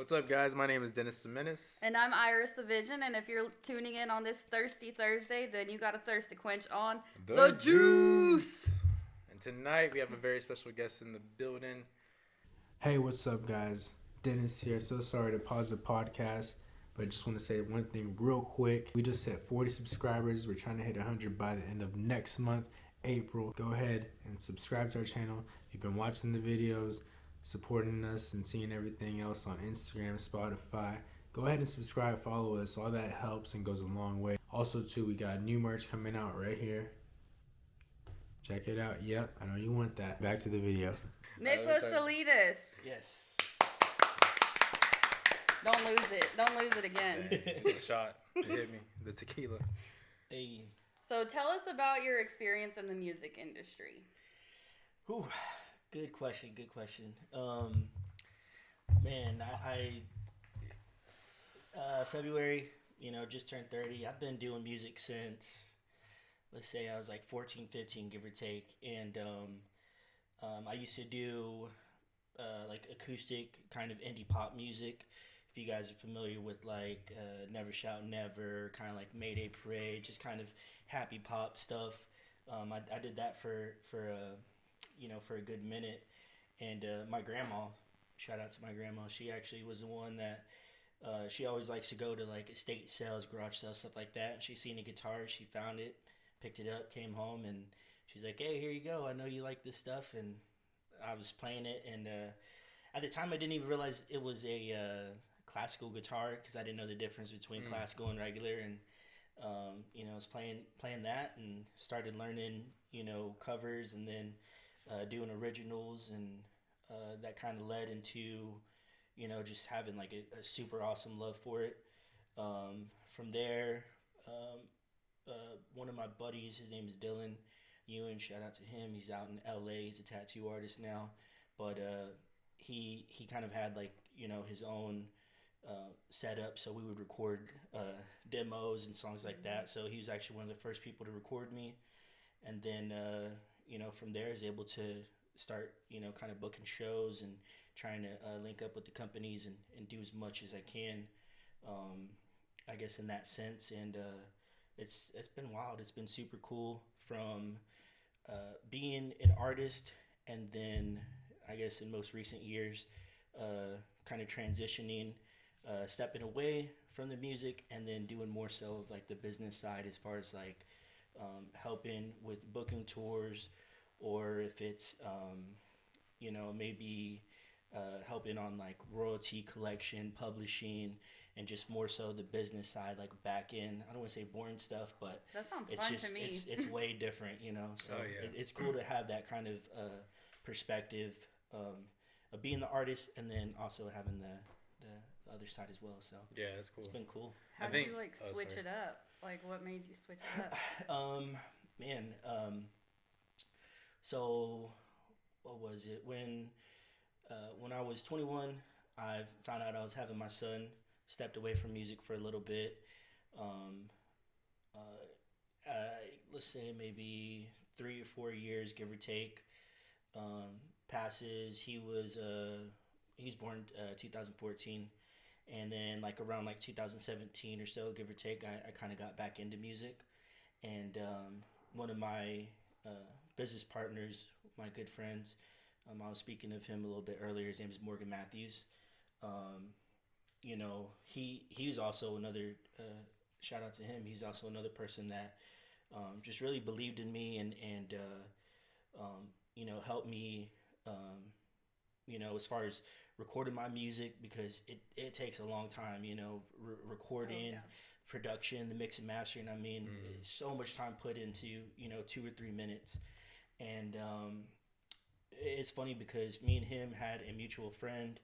What's up, guys? My name is Dennis Salinas. And I'm Iris the Vision, and if you're tuning in on this Thirsty Thursday, then you got a thirst to quench on The Juice! And tonight we have a very special guest in the building. Hey, what's up, guys? Dennis here. So sorry to pause the podcast, but I just want to say one thing real quick. We just hit 40 subscribers. We're trying to hit 100 by the end of next month, April. Go ahead and subscribe to our channel. If you've been watching the videos, supporting us, and seeing everything else on Instagram, Spotify, go ahead and subscribe, follow us. All that helps and goes a long way. Also, too, we got new merch coming out right here. Check it out. Yep, I know you want that. Back to the video. Nicholas Salinas. Yes. Don't lose it. Don't lose it again. It's a shot. It hit me. The tequila. Hey. So tell us about your experience in the music industry. Whew. Good question. Man, I February, just turned 30. I've been doing music since, let's say I was like 14, 15, give or take. And I used to do like acoustic kind of indie pop music. If you guys are familiar with like Never Shout Never, kind of like Mayday Parade, just kind of happy pop stuff. I did that for a good minute. And my grandma, shout out to my grandma, she actually was the one that she always likes to go to like estate sales, garage sales, stuff like that. And she seen a guitar, she found it, picked it up, came home, and she's like, hey, here you go. I know you like this stuff. And I was playing it. And at the time, I didn't even realize it was a classical guitar because I didn't know the difference between classical and regular. And I was playing that and started learning, covers, and then doing originals, and that kind of led into, just having like a super awesome love for it. From there, one of my buddies, his name is Dylan Ewan, shout out to him. He's out in LA. He's a tattoo artist now, but he kind of had like his own setup, so we would record demos and songs like that. So he was actually one of the first people to record me, and then from there I was able to start kind of booking shows and trying to link up with the companies and do as much as I can, I guess, in that sense. And it's been wild. It's been super cool from being an artist, and then I guess in most recent years kind of transitioning, stepping away from the music, and then doing more so of like the business side, as far as like helping with booking tours, or if it's maybe helping on like royalty collection, publishing, and just more so the business side, like back in, I don't want to say boring stuff, but that sounds it's fun just to me. it's way different, so it's cool to have that kind of perspective of being the artist, and then also having the other side as well. So yeah, that's cool. It's been cool. How did you like switch it up? Like, what made you switch it up? So what was it when I was 21? I found out I was having my son. Stepped away from music for a little bit. Let's say maybe 3 or 4 years, give or take, passes. He's born 2014, and then like around like 2017 or so, give or take, I kind of got back into music. And one of my business partners, my good friends, I was speaking of him a little bit earlier. His name is Morgan Matthews. He's also another, shout out to him. He's also another person that just really believed in me and helped me, as far as recording my music, because it takes a long time, recording, production, the mix and mastering. I mean, so much time put into, 2 or 3 minutes. And it's funny because me and him had a mutual friend,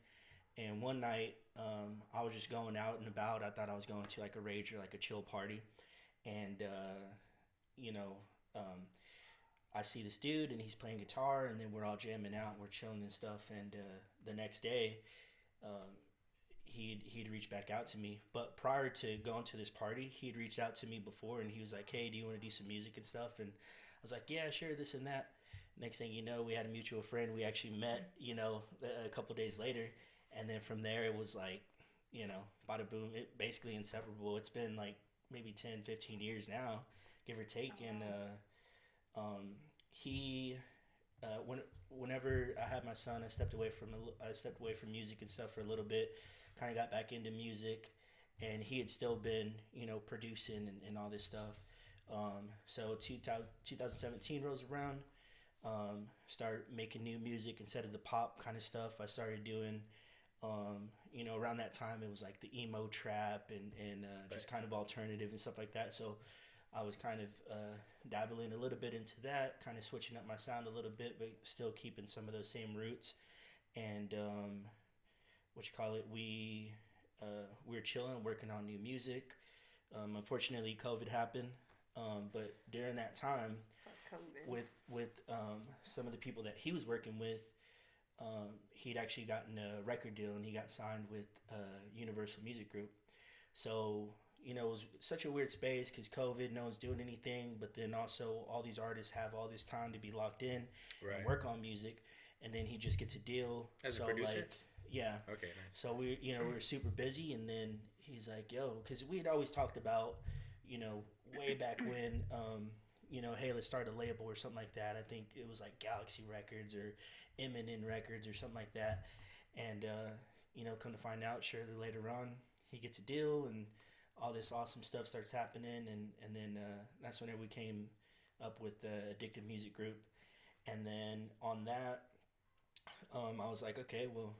and one night I was just going out and about. I thought I was going to like a rage or like a chill party, and I see this dude, and he's playing guitar, and then we're all jamming out, we're chilling and stuff. And the next day he'd reached back out to me, but prior to going to this party, he'd reached out to me before, and he was like, hey, do you want to do some music and stuff? And I was like, yeah, sure, this and that. Next thing you know, we had a mutual friend. We actually met, a couple days later. And then from there, it was like, bada boom, it basically inseparable. It's been like maybe 10, 15 years now, give or take. And he, whenever I had my son, I stepped away from music and stuff for a little bit, kind of got back into music, and he had still been, producing and all this stuff. So 2017 rolls around, start making new music instead of the pop kind of stuff. I started doing, around that time it was like the emo trap and just kind of alternative and stuff like that. So I was kind of dabbling a little bit into that, kind of switching up my sound a little bit, but still keeping some of those same roots. And we were chilling, working on new music. Unfortunately, COVID happened. But during that time, with some of the people that he was working with, he'd actually gotten a record deal and he got signed with Universal Music Group. So, it was such a weird space because COVID, no one's doing anything, but then also all these artists have all this time to be locked in and work on music, and then he just gets a deal. As a producer? Yeah. Okay, nice. So we were super busy, and then he's like, yo, because we'd always talked about, way back when, hey, let's start a label or something like that. I think it was like Galaxy Records or M&N Records or something like that. And, come to find out, shortly later on, he gets a deal and all this awesome stuff starts happening. And then that's whenever we came up with the Addictive Music Group. And then on that, I was like, okay, well,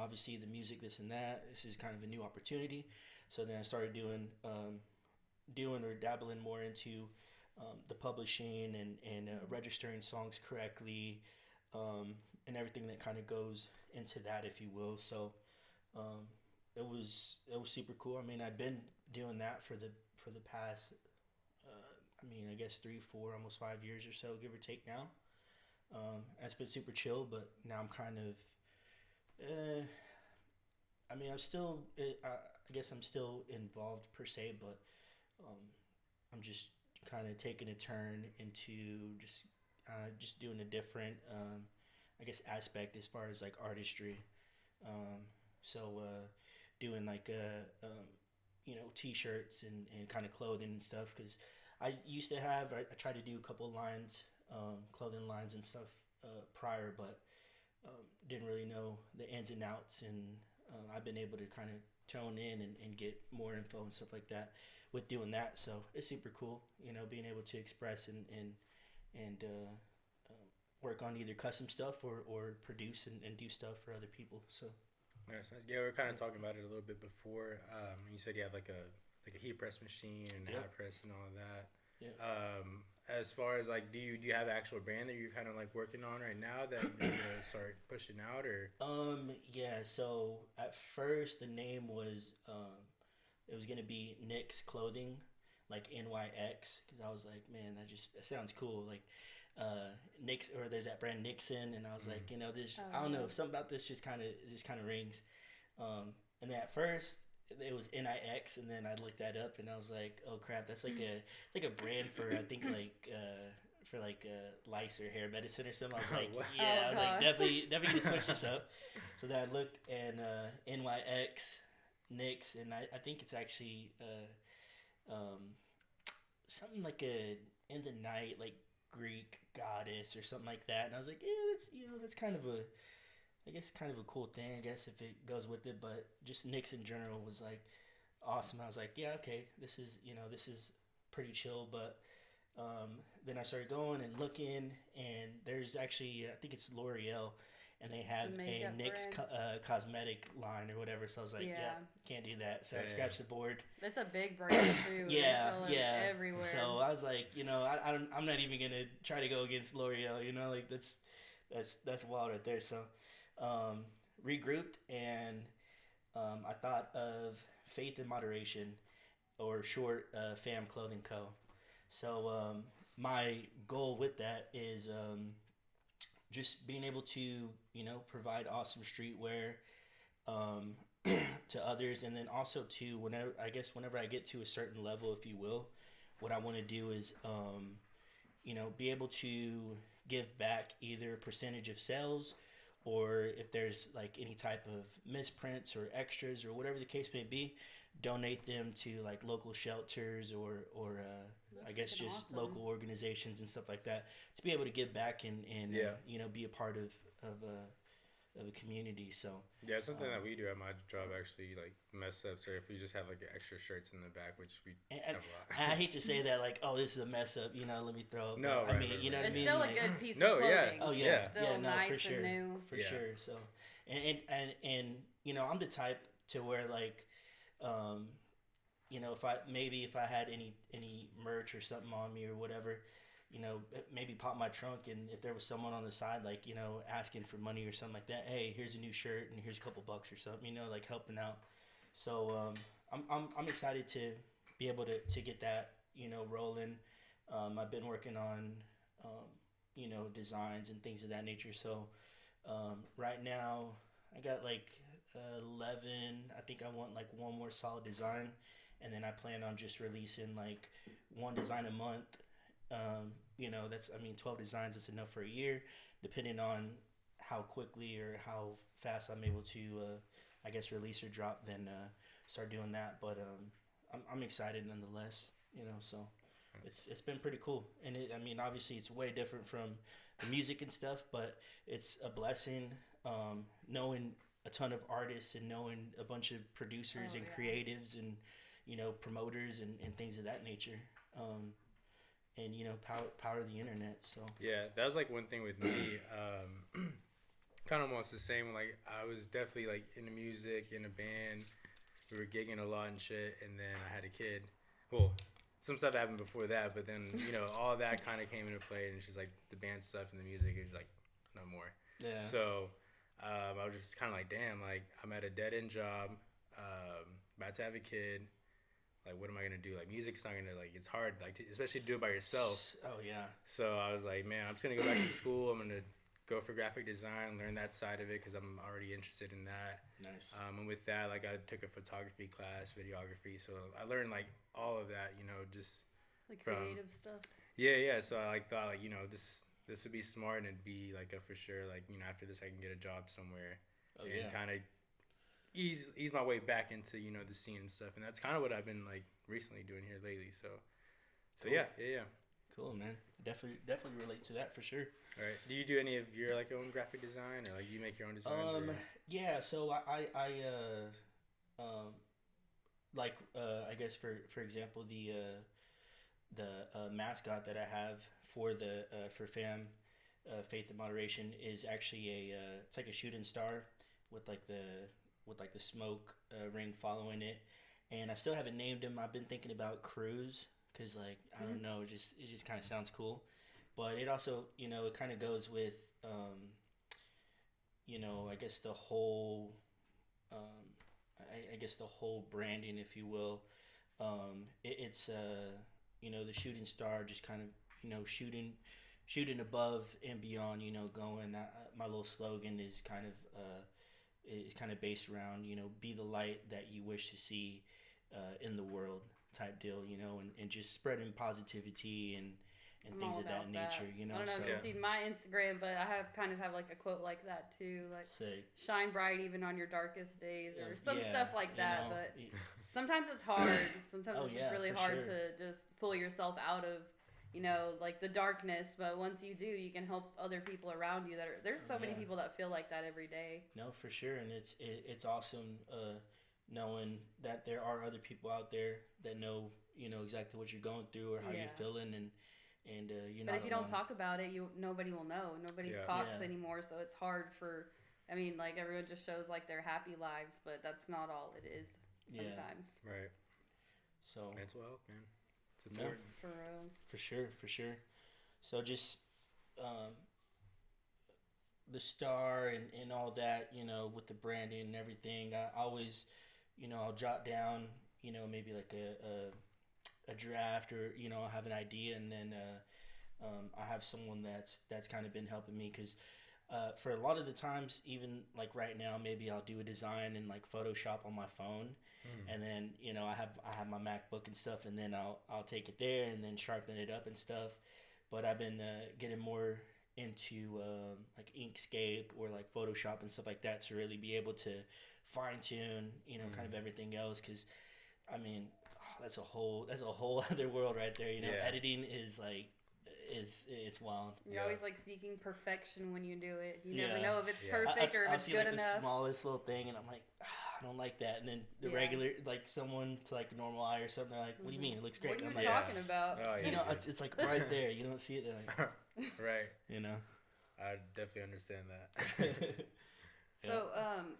obviously the music, this and that, this is kind of a new opportunity. So then I started doing or dabbling more into the publishing and registering songs correctly, and everything that kind of goes into that, if you will. So it was super cool. I mean, I've been doing that for the past, I guess 3, 4, almost 5 years or so, give or take now. It's been super chill, but now I'm kind of, I'm still, I guess I'm still involved per se, but I'm just kind of taking a turn into just doing a different, I guess, aspect as far as like artistry. So doing like t-shirts and kind of clothing and stuff, because I used to have, I tried to do a couple lines, clothing lines and stuff prior, but didn't really know the ins and outs, and I've been able to kind of tone in and get more info and stuff like that with doing that. So it's super cool, being able to express and work on either custom stuff or produce and do stuff for other people. So nice. Yeah, we were kind of talking about it a little bit before. You said you have like a heat press machine and hot press and all of that. Yeah. As far as like, do you have an actual brand that you're kind of like working on right now that you're gonna start pushing out, or? Yeah. So at first the name was it was gonna be Nick's Clothing, like NYX, because I was like, man, that sounds cool, like Nick's, or there's that brand Nixon, and I was like, there's I don't know, something about this just kind of rings. And then at first it was NIX, and then I looked that up and I was like, oh crap, that's like a brand for, I think, like for like lice or hair medicine or something. I was like, yeah, I was like, definitely need to switch this up. So then I looked, and NYX Nix, and I think it's actually something like a in the night, like Greek goddess or something like that. And I was like, yeah, that's kind of a, I guess, kind of a cool thing, I guess, if it goes with it. But just Nix in general was like awesome. I was like, yeah, okay, this is pretty chill. But then I started going and looking, and there's actually, I think it's L'Oreal, and they have a Nix cosmetic line or whatever. So I was like, yeah, can't do that. So I scratched the board. That's a big brand too. Yeah, everywhere. So I was like, I'm not even gonna try to go against L'Oreal. Like that's wild right there. So regrouped, and I thought of Faith in Moderation, or short, Fam Clothing Co. So my goal with that is just being able to provide awesome streetwear to others, and then also to whenever I get to a certain level, if you will, what I want to do is be able to give back either a percentage of sales or if there's like any type of misprints or extras or whatever the case may be, donate them to like local shelters or I guess freaking just awesome. local organizations and stuff like that, to be able to give back and you know, be a part of a community. So Yeah, something that we do at my job, actually, like mess ups, or if we just have like extra shirts in the back, which we and have a lot. I hate to say that, like, oh, this is a mess up, you know, let me throw up. No, I right, mean, right, you know right. what I It's mean? still Like, a good piece No, of yeah. clothing. oh yeah, It's still yeah, no, nice for sure, and new. for Yeah. sure. So, and you know, I'm the type to where like, you know, if I had any merch or something on me or whatever, you know, maybe pop my trunk, and if there was someone on the side, like, you know, asking for money or something like that, hey, here's a new shirt and here's a couple bucks or something, you know, like helping out. So I'm excited to be able to get that, you know, rolling. I've been working on you know, designs and things of that nature. So right now I got like 11. I think I want like one more solid design, and then I plan on just releasing like one design a month. You know, that's, I mean, 12 designs is enough for a year, depending on how quickly or how fast I'm able to, I guess, release or drop. Then start doing that. But I'm excited nonetheless. You know, so it's been pretty cool. And I mean, obviously, it's way different from the music and stuff, but it's a blessing knowing a ton of artists and knowing a bunch of producers and creatives and, you know, promoters and things of that nature. And you know, power of the internet. So Yeah, that was like one thing with me. Kind of almost the same. Like, I was definitely like into music, in a band. We were gigging a lot and shit, and then I had a kid. Well, some stuff happened before that, but then, you know, all that kind of came into play, and it's just like the band stuff and the music is like no more. yeah, So I was just kind of like, damn, like I'm at a dead end job, about to have a kid. Like, what am I gonna do? Like, music's not gonna, like, it's hard, like, especially to do it by yourself. Oh yeah. So I was like, man, I'm just gonna go back to school. I'm gonna go for graphic design, learn that side of it because I'm already interested in that. Nice. And with that, like, I took a photography class, videography. So I learned like all of that, you know, just Like from- creative stuff. yeah. So I like thought, like, you know, this would be smart, and it'd be like a for sure, like, you know, after this I can get a job somewhere Oh and yeah. kind of ease my way back into, you know, the scene and stuff. And that's kind of what I've been like recently doing here lately. So Cool. yeah. Cool, man. Definitely relate to that for sure. All right. Do you do any of your like own graphic design, or like you make your own designs? Or? Yeah. So I like I guess for example the mascot that I have for the for FAM, Faith and Moderation, is actually it's like a shooting star with like the smoke ring following it, and I still haven't named him. I've been thinking about Cruz, because like I don't know, it just kind of sounds cool, but it also, you know, it kind of goes with you know, I guess the whole I guess the whole branding, if you will. It's you know, the shooting star, just kind of, you know, shooting above and beyond, you know, going. My little slogan is kind of based around, you know, be the light that you wish to see in the world type deal, you know, and just spreading positivity and I'm things all of that about nature, you know. I don't know So if you've seen my Instagram, but I have like a quote like that too, like say, shine bright even on your darkest days, or some yeah, stuff like you that. know, But sometimes it's hard. Sometimes Oh, it's yeah, just really for hard sure. to just pull yourself out of, you know, like the darkness. But once you do, you can help other people around you there's so many Yeah. people that feel like that every day. No, for sure, and it's awesome knowing that there are other people out there that know, you know, exactly what you're going through or how Yeah. you're feeling, and you're But not if you alone. don't talk about it, nobody will know. Nobody Yeah. talks Yeah. anymore, so it's hard for. I mean, like everyone just shows like their happy lives, but that's not all it is. Yeah. Sometimes, Right. So Mental health, man. It's Yeah. important. for real. for sure. So just the star and all that, you know, with the branding and everything. I always, you know, I'll jot down, you know, maybe like a draft, or, you know, I'll have an idea, and then I have someone that's kind of been helping me, because for a lot of the times, even like right now, maybe I'll do a design in like Photoshop on my phone, and then, you know, I have my MacBook and stuff, and then I'll take it there and then sharpen it up and stuff. But I've been getting more into like Inkscape or like Photoshop and stuff like that to really be able to fine tune, kind of everything else. Because I mean, that's a whole other world right there. Editing is like it's wild. You're always like seeking perfection when you do it. You never Yeah. know if it's perfect or if I'll it's see good like enough. the smallest little thing, and I'm like, I don't like that. And then the regular, like someone to like normal eye or something, they're like, what do you mean? It looks great. What are I'm you like, talking about? Oh, yeah, it's like right there. You don't see it. They're like, right. I definitely understand that. So,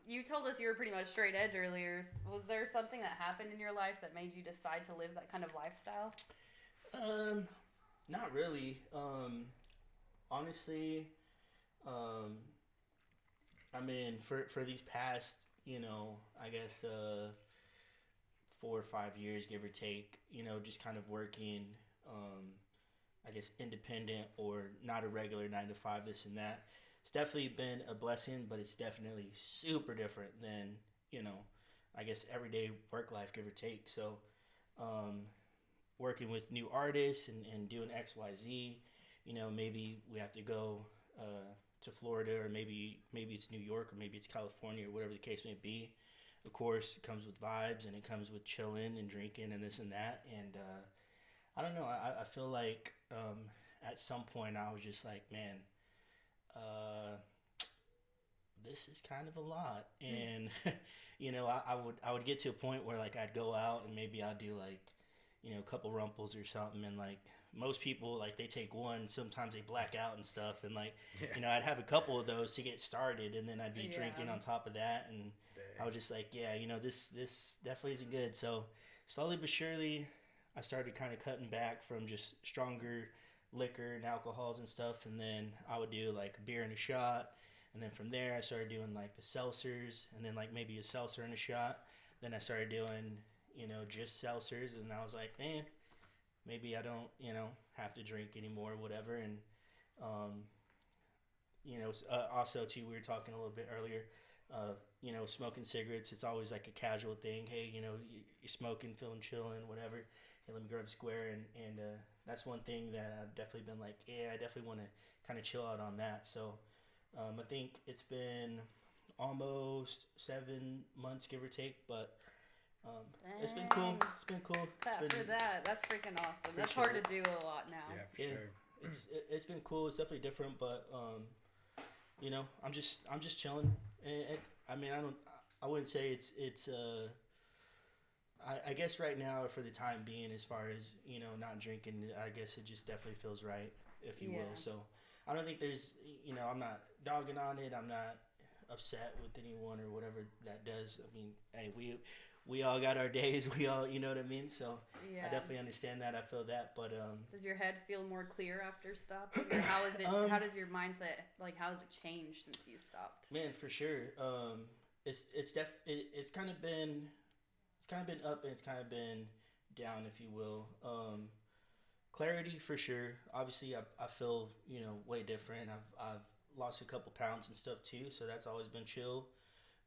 you told us you were pretty much straight edge earlier. Was there something that happened in your life that made you decide to live that kind of lifestyle? Not really. Honestly, I mean, for these past, I guess 4 or 5 years, give or take, just kind of working, I guess independent or not a regular 9 to 5, this and that. It's definitely been a blessing, but it's definitely super different than, I guess everyday work life, give or take. So, working with new artists and doing X, Y, Z, maybe we have to go to Florida, or maybe it's New York, or maybe it's California, or whatever the case may be. Of course, it comes with vibes, and it comes with chilling and drinking and this and that. And I don't know. I feel like at some point I was just like, man, this is kind of a lot. And I would get to a point where like I'd go out and maybe I'd do like a couple rumples or something, and like most people, like they take one, sometimes they black out and stuff, and like I'd have a couple of those to get started, and then I'd be drinking on top of that, and I was just like, this definitely isn't good. So slowly but surely I started kind of cutting back from just stronger liquor and alcohols and stuff, and then I would do like a beer and a shot, and then from there I started doing like the seltzers, and then like maybe a seltzer and a shot. Then I started doing just seltzers, and I was like, man, maybe I don't have to drink anymore, whatever. And also too, we were talking a little bit earlier, smoking cigarettes, it's always like a casual thing. Hey, you're smoking, feeling chilling, whatever. Hey, let me grab a square, and that's one thing that I've definitely been like, I definitely want to kind of chill out on that. So I think it's been almost 7 months, give or take, but it's been cool. It's been cool. For that. That's freaking awesome. That's hard to do a lot now. Yeah, for sure. It's been cool. It's definitely different, but I'm just chilling. And I wouldn't say it's I guess right now, for the time being, as far as not drinking, I guess it just definitely feels right, if you will. So I don't think there's I'm not dogging on it. I'm not upset with anyone or whatever that does. I mean, hey, we all got our days. We all, you know what I mean? So I definitely understand that. I feel that. But does your head feel more clear after stopping? Or how is it? How does your mindset, like, how has it changed since you stopped? Man, for sure. It's kind of been up, and it's kind of been down, if you will. Clarity for sure. Obviously, I feel way different. I've lost a couple pounds and stuff too, so that's always been chill.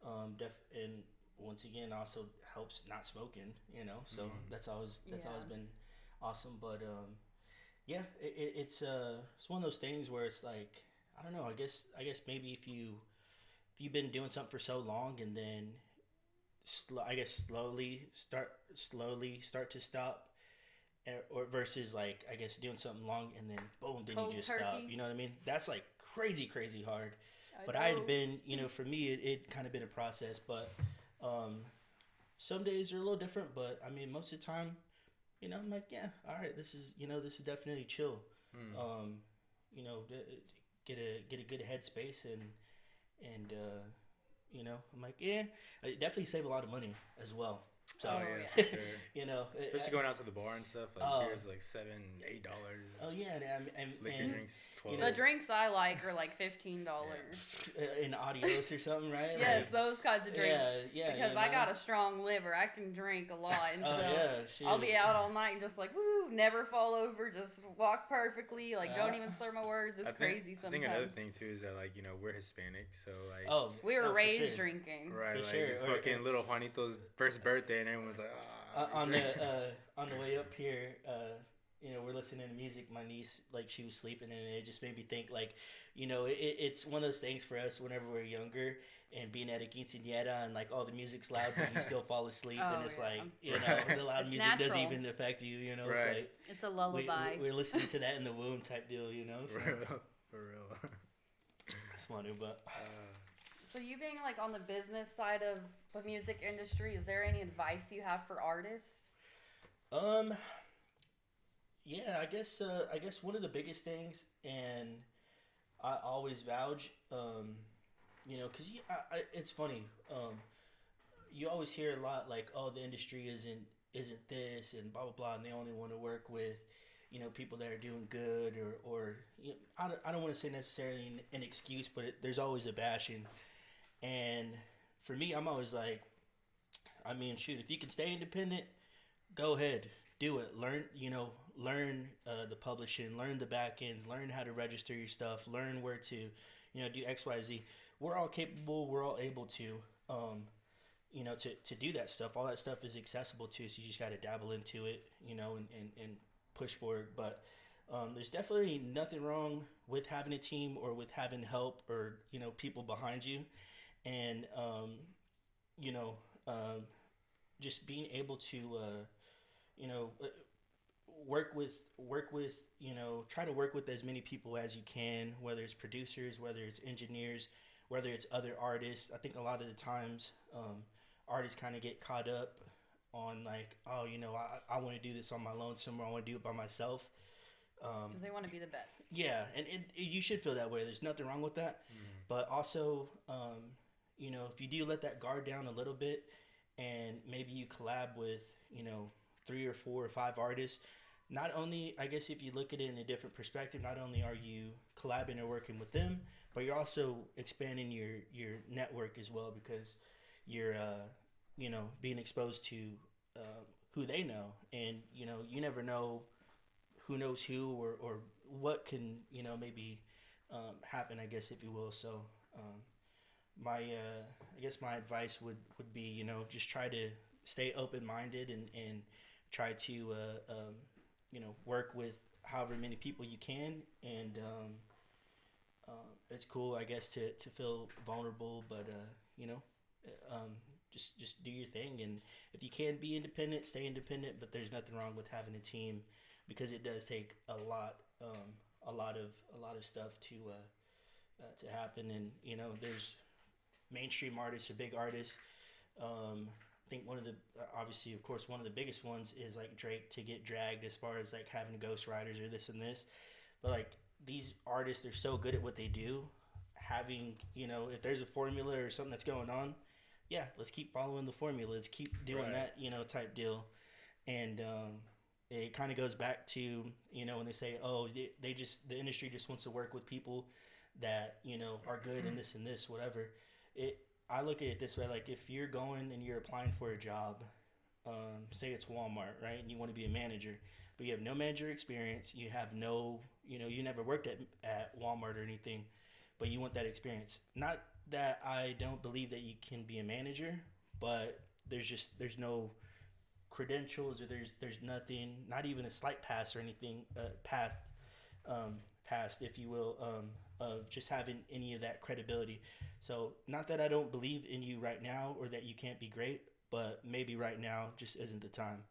And once again, also helps not smoking, so that's always been awesome. But it's one of those things where it's like, I don't know, I guess maybe if you've been doing something for so long, and then slowly start to stop, or versus like, I guess, doing something long and then boom, then Cold you just turkey. stop, you know what I mean? That's like crazy hard. But I had been, for me, it kind of been a process. But some days are a little different. But I mean, most of the time, I'm like, yeah, all right, this is definitely chill. Get a good headspace, and I'm like, yeah, I definitely save a lot of money as well. So, for sure. Especially going out to the bar and stuff. Like beers like $7, $8. Oh yeah, and liquor drinks $12. The drinks I like are like $15. In Adios or something, right? Yes, those kinds of drinks. Yeah. Because I got a strong liver, I can drink a lot, and so I'll be out all night and just like, woo, never fall over, just walk perfectly, like don't even slur my words. It's crazy sometimes. I think another thing too is that like we're Hispanic, so like we were raised drinking. Right, for like sure. it's fucking little Juanito's first birthday, and everyone's like, on the way up here, we're listening to music. My niece, like, she was sleeping, and it just made me think, like, it's one of those things for us whenever we're younger and being at a quinceañera and, like, all the music's loud, but you still fall asleep, and it's like, the loud music natural. doesn't even affect you, It's like it's a lullaby. we're listening to that in the womb type deal, So. For real. It's funny, but. So you being like on the business side of the music industry, is there any advice you have for artists? Yeah, I guess one of the biggest things, and I always vouch, because it's funny. You always hear a lot like, oh, the industry isn't this and blah blah blah, and they only want to work with, people that are doing good or I don't want to say necessarily an excuse, but there's always a bashing, and for me, I'm always like, I mean, shoot, if you can stay independent, go ahead, do it. Learn the publishing, learn the back ends, learn how to register your stuff, learn where to, do X, Y, Z. We're all capable. We're all able to, to do that stuff. All that stuff is accessible to us. You just got to dabble into it, and push forward. But there's definitely nothing wrong with having a team or with having help or, people behind you. And, just being able to, work with, try to work with as many people as you can, whether it's producers, whether it's engineers, whether it's other artists. I think a lot of the times, artists kind of get caught up on like, oh, I want to do this on my lonesome, or I want to do it by myself. Because they want to be the best. Yeah, and you should feel that way. There's nothing wrong with that. But also, if you do let that guard down a little bit, and maybe you collab with, 3 or 4 or 5 artists, not only, I guess if you look at it in a different perspective, not only are you collabing or working with them, but you're also expanding your network as well, because you're, being exposed to who they know. And, you never know who knows who or what can, maybe happen, I guess, if you will. So I guess my advice would be, just try to stay open-minded and try to, work with however many people you can. And it's cool, I guess, to feel vulnerable, but, just do your thing. And if you can be independent, stay independent, but there's nothing wrong with having a team, because it does take a lot of stuff to happen. And, there's mainstream artists or big artists. I think one of the biggest ones is like Drake, to get dragged as far as like having ghostwriters or this and this. But like these artists, they're so good at what they do. Having, if there's a formula or something that's going on, yeah, let's keep following the formula. Let's keep doing that, type deal. And it kind of goes back to, when they say, oh, the industry just wants to work with people that, are good in this and this, whatever. I look at it this way, like if you're going and you're applying for a job, say it's Walmart, right? And you want to be a manager, but you have no manager experience. You have no, you never worked at Walmart or anything, but you want that experience. Not that I don't believe that you can be a manager, but there's no credentials, or there's nothing, not even a slight pass or anything, passed, if you will, of just having any of that credibility. So not that I don't believe in you right now or that you can't be great, but maybe right now just isn't the time.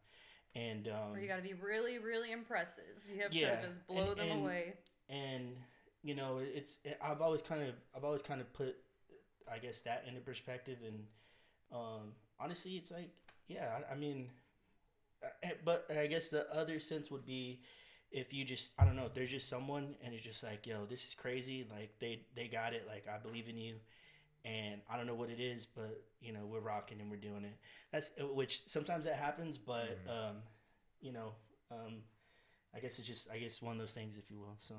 And or you got to be really, really impressive. You have to just blow them away. And I've always kind of put, I guess, that into perspective. And honestly, it's like, yeah, I mean, but I guess the other sense would be, if you just, I don't know, if there's just someone and it's just like, yo, this is crazy, like they got it, like I believe in you, and I don't know what it is, but we're rocking and we're doing it. That's, which sometimes that happens, but I guess it's just, one of those things, if you will. So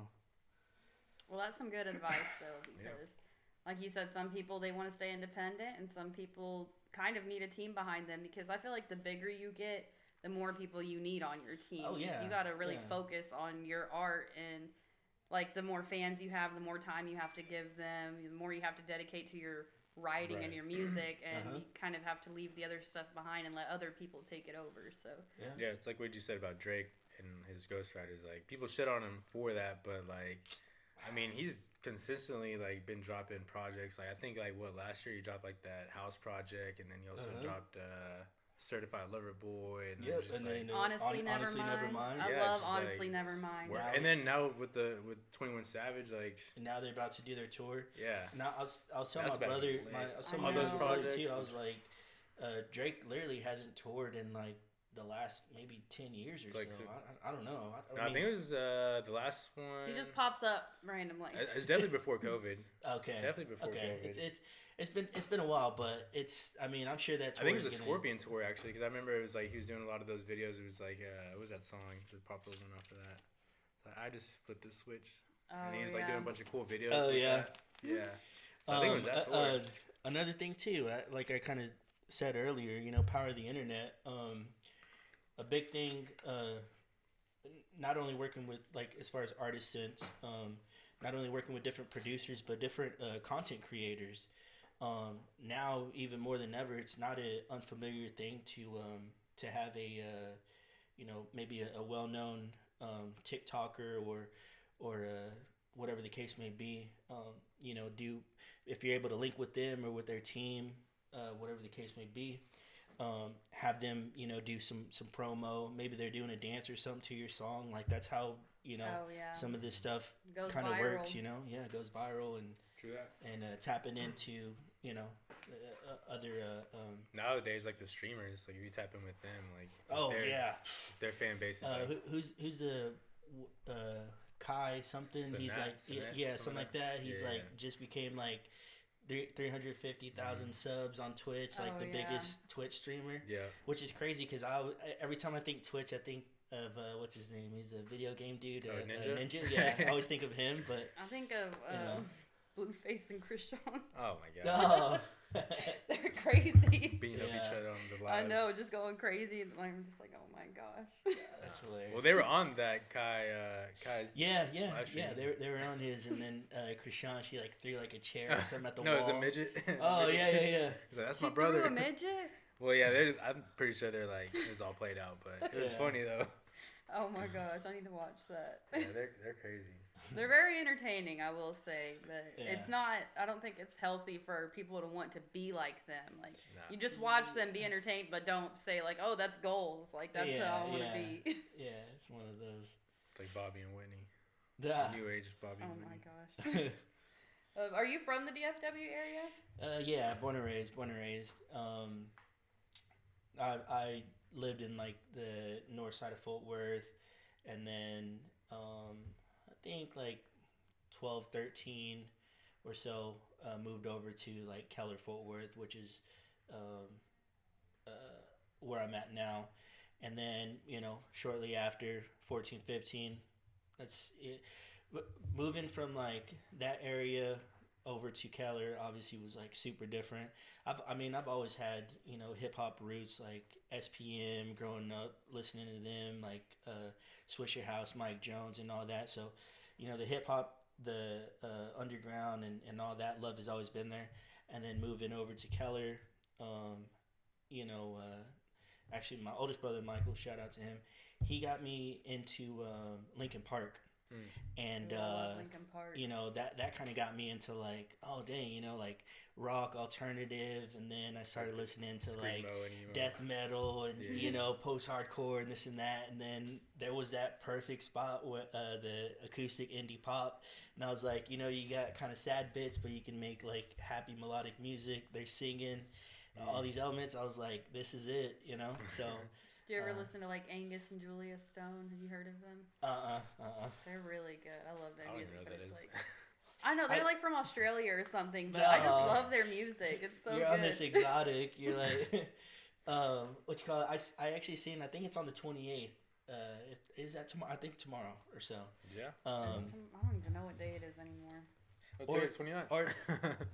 well, that's some good advice though, because like you said, some people, they want to stay independent, and some people kind of need a team behind them, because I feel like the bigger you get, the more people you need on your team. Oh, yeah. You got to really focus on your art, and like the more fans you have, the more time you have to give them, the more you have to dedicate to your writing and your music, and you kind of have to leave the other stuff behind and let other people take it over. So yeah, it's like what you said about Drake. and his ghostwriters, like people shit on him for that, but like, I mean, he's consistently like been dropping projects. Like I think like last year he dropped like that house project, and then he also dropped Certified Lover Boy, and Yep, just and like then Honestly, never mind. I Yeah, love it's just, Honestly like, Nevermind. and then now with 21 Savage, like now they're about to do their tour. yeah, Now I was telling That's my about to brother, be lit. I was telling I my know. brother about it Projects too. I was- was like, Drake literally hasn't toured in like the last maybe 10 years or It's so. like I don't know. no, I think it was the last one. He just pops up randomly. It's definitely before COVID. okay, Definitely before okay. COVID. It's been a while, but I mean, I'm sure that tour I think it was a is gonna- Scorpion tour actually, because I remember it was like he was doing a lot of those videos. It was like what was that song? The popular one after that. Like, I just flipped a switch, and he's like doing a bunch of cool videos. Oh with yeah, that. Yeah. So I think it was that tour. Another thing too, like I kind of said earlier, power of the internet. A big thing, not only working with like as far as artist sense, not only working with different producers but different content creators. Now even more than ever, it's not an unfamiliar thing to have a maybe a well known TikToker or whatever the case may be. Do if you're able to link with them or with their team, whatever the case may be. Have them, do some promo. Maybe they're doing a dance or something to your song. Like that's how some of this stuff kind of works. Yeah, it goes viral and True that. and tapping into other. Nowadays, like the streamers, like if you tap in with them, like their fan base is like who's the Kai something? He's like something like that. He's like just became like 350,000 subs on Twitch, like the biggest Twitch streamer. Yeah, which is crazy because every time I think Twitch, I think of what's his name? He's a video game dude, Ninja. Yeah, I always think of him, but I think of Blueface and Krishan. oh my god, they're crazy. beating up each other on the live. I know, just going crazy. And I'm just like, oh my gosh. That's hilarious. Well, they were on that Kai's. Yeah. stream. They were on his, and then Krishan, she like threw like a chair or something at the wall. No, it was a midget. Oh yeah. He's like, that's She my brother. threw a midget? Well, yeah, I'm pretty sure they're like it was all played out, but it was funny though. Oh my gosh, I need to watch that. Yeah, they're crazy. They're very entertaining, I will say, but it's not. I don't think it's healthy for people to want to be like them. Like you just watch them be entertained, but don't say like, "Oh, that's goals." Like that's how I want to be. Yeah, it's one of those. It's like Bobby and Whitney. New age Bobby and Oh my Whitney. gosh. Are you from the DFW area? Yeah, born and raised. I lived in like the north side of Fort Worth, and then I think like 12, 13 or so moved over to like Keller, Fort Worth, which is where I'm at now. And then, shortly after 14, 15, that's it. But moving from like that area over to Keller obviously was like super different. I've always had, hip hop roots, like SPM growing up, listening to them, like Swisher House, Mike Jones and all that. So, the hip hop, the underground and all that love has always been there. And then moving over to Keller, actually my oldest brother, Michael, shout out to him. He got me into Linkin Park. And Linkin Park. That kind of got me into like, oh dang, like rock alternative, and then I started listening to like death metal and post hardcore and this and that, and then there was that perfect spot with the acoustic indie pop, and I was like, you got kind of sad bits, but you can make like happy melodic music. They're singing all these elements. I was like, this is it, so. Do you ever listen to like Angus and Julia Stone? Have you heard of them? They're really good. I love their music. I don't know what that is. Like, I know they're like from Australia or something, but I just love their music. It's so you're good. On this exotic. You're like, what you call it? I actually seen. I think it's on the 28th. Is that tomorrow? I think tomorrow or so. Yeah. I don't even know what day it is anymore. Oh, today's 29.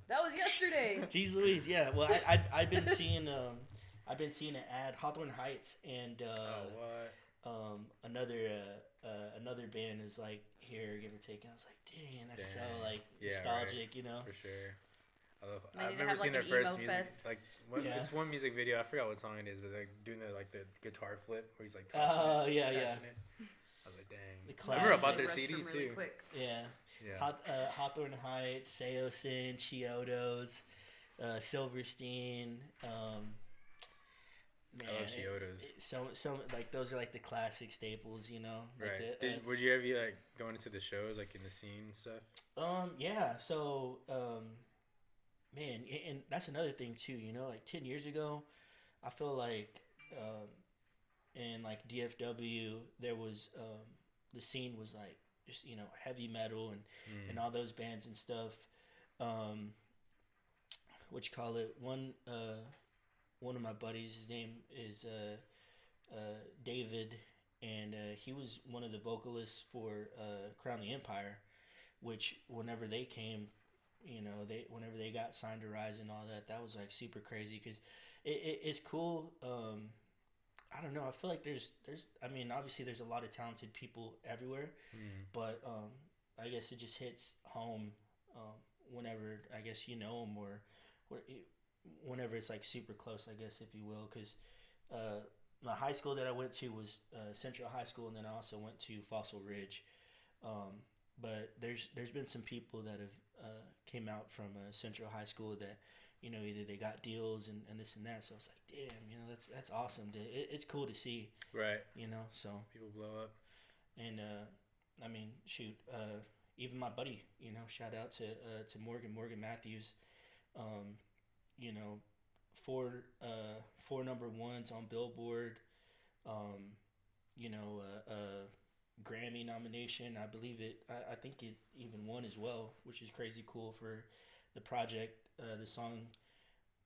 That was yesterday. Jeez Louise, yeah. Well, I've been seeing an ad, Hawthorne Heights, and another band is like here, give or take. And I was like, dang, that's so like nostalgic, right. For sure. I've need to never have, seen like, their an first emo music. fest. Like Yeah. it's one music video. I forgot what song it is, but like doing the guitar flip where he's like Oh, tossing it, yeah, yeah. catching it. I was like, dang. The I remember I classic. bought their Rush CD them really too. quick. Yeah. Yeah. Hawthorne Heights, Seosin, Chiodos, Silverstein. Man, I love Chiodos. Some like those are like the classic staples, you know. Like Right. Would you ever be like going into the shows, like in the scene and stuff? Yeah. So, man, and that's another thing too. You know, like 10 years ago, I feel like in like DFW, there was the scene was like just heavy metal and all those bands and stuff. What you call it? One of my buddies, his name is David, and he was one of the vocalists for Crown the Empire, which whenever they came, whenever they got signed to Rise and all that, that was like super crazy because it's cool. I don't know. I feel like there's I mean, obviously there's a lot of talented people everywhere, but I guess it just hits home whenever I guess you know them or whenever it's like super close, I guess if you will, because the high school that I went to was Central High School, and then I also went to Fossil Ridge. But there's been some people that have came out from Central High School that either they got deals and this and that. So it's like, damn, that's awesome. It's cool to see. Right. So People blow up. and I mean, shoot, even my buddy, shout out to Morgan Matthews. Four number ones on Billboard, Grammy nomination. I believe it. I think it even won as well, which is crazy cool for the project. The song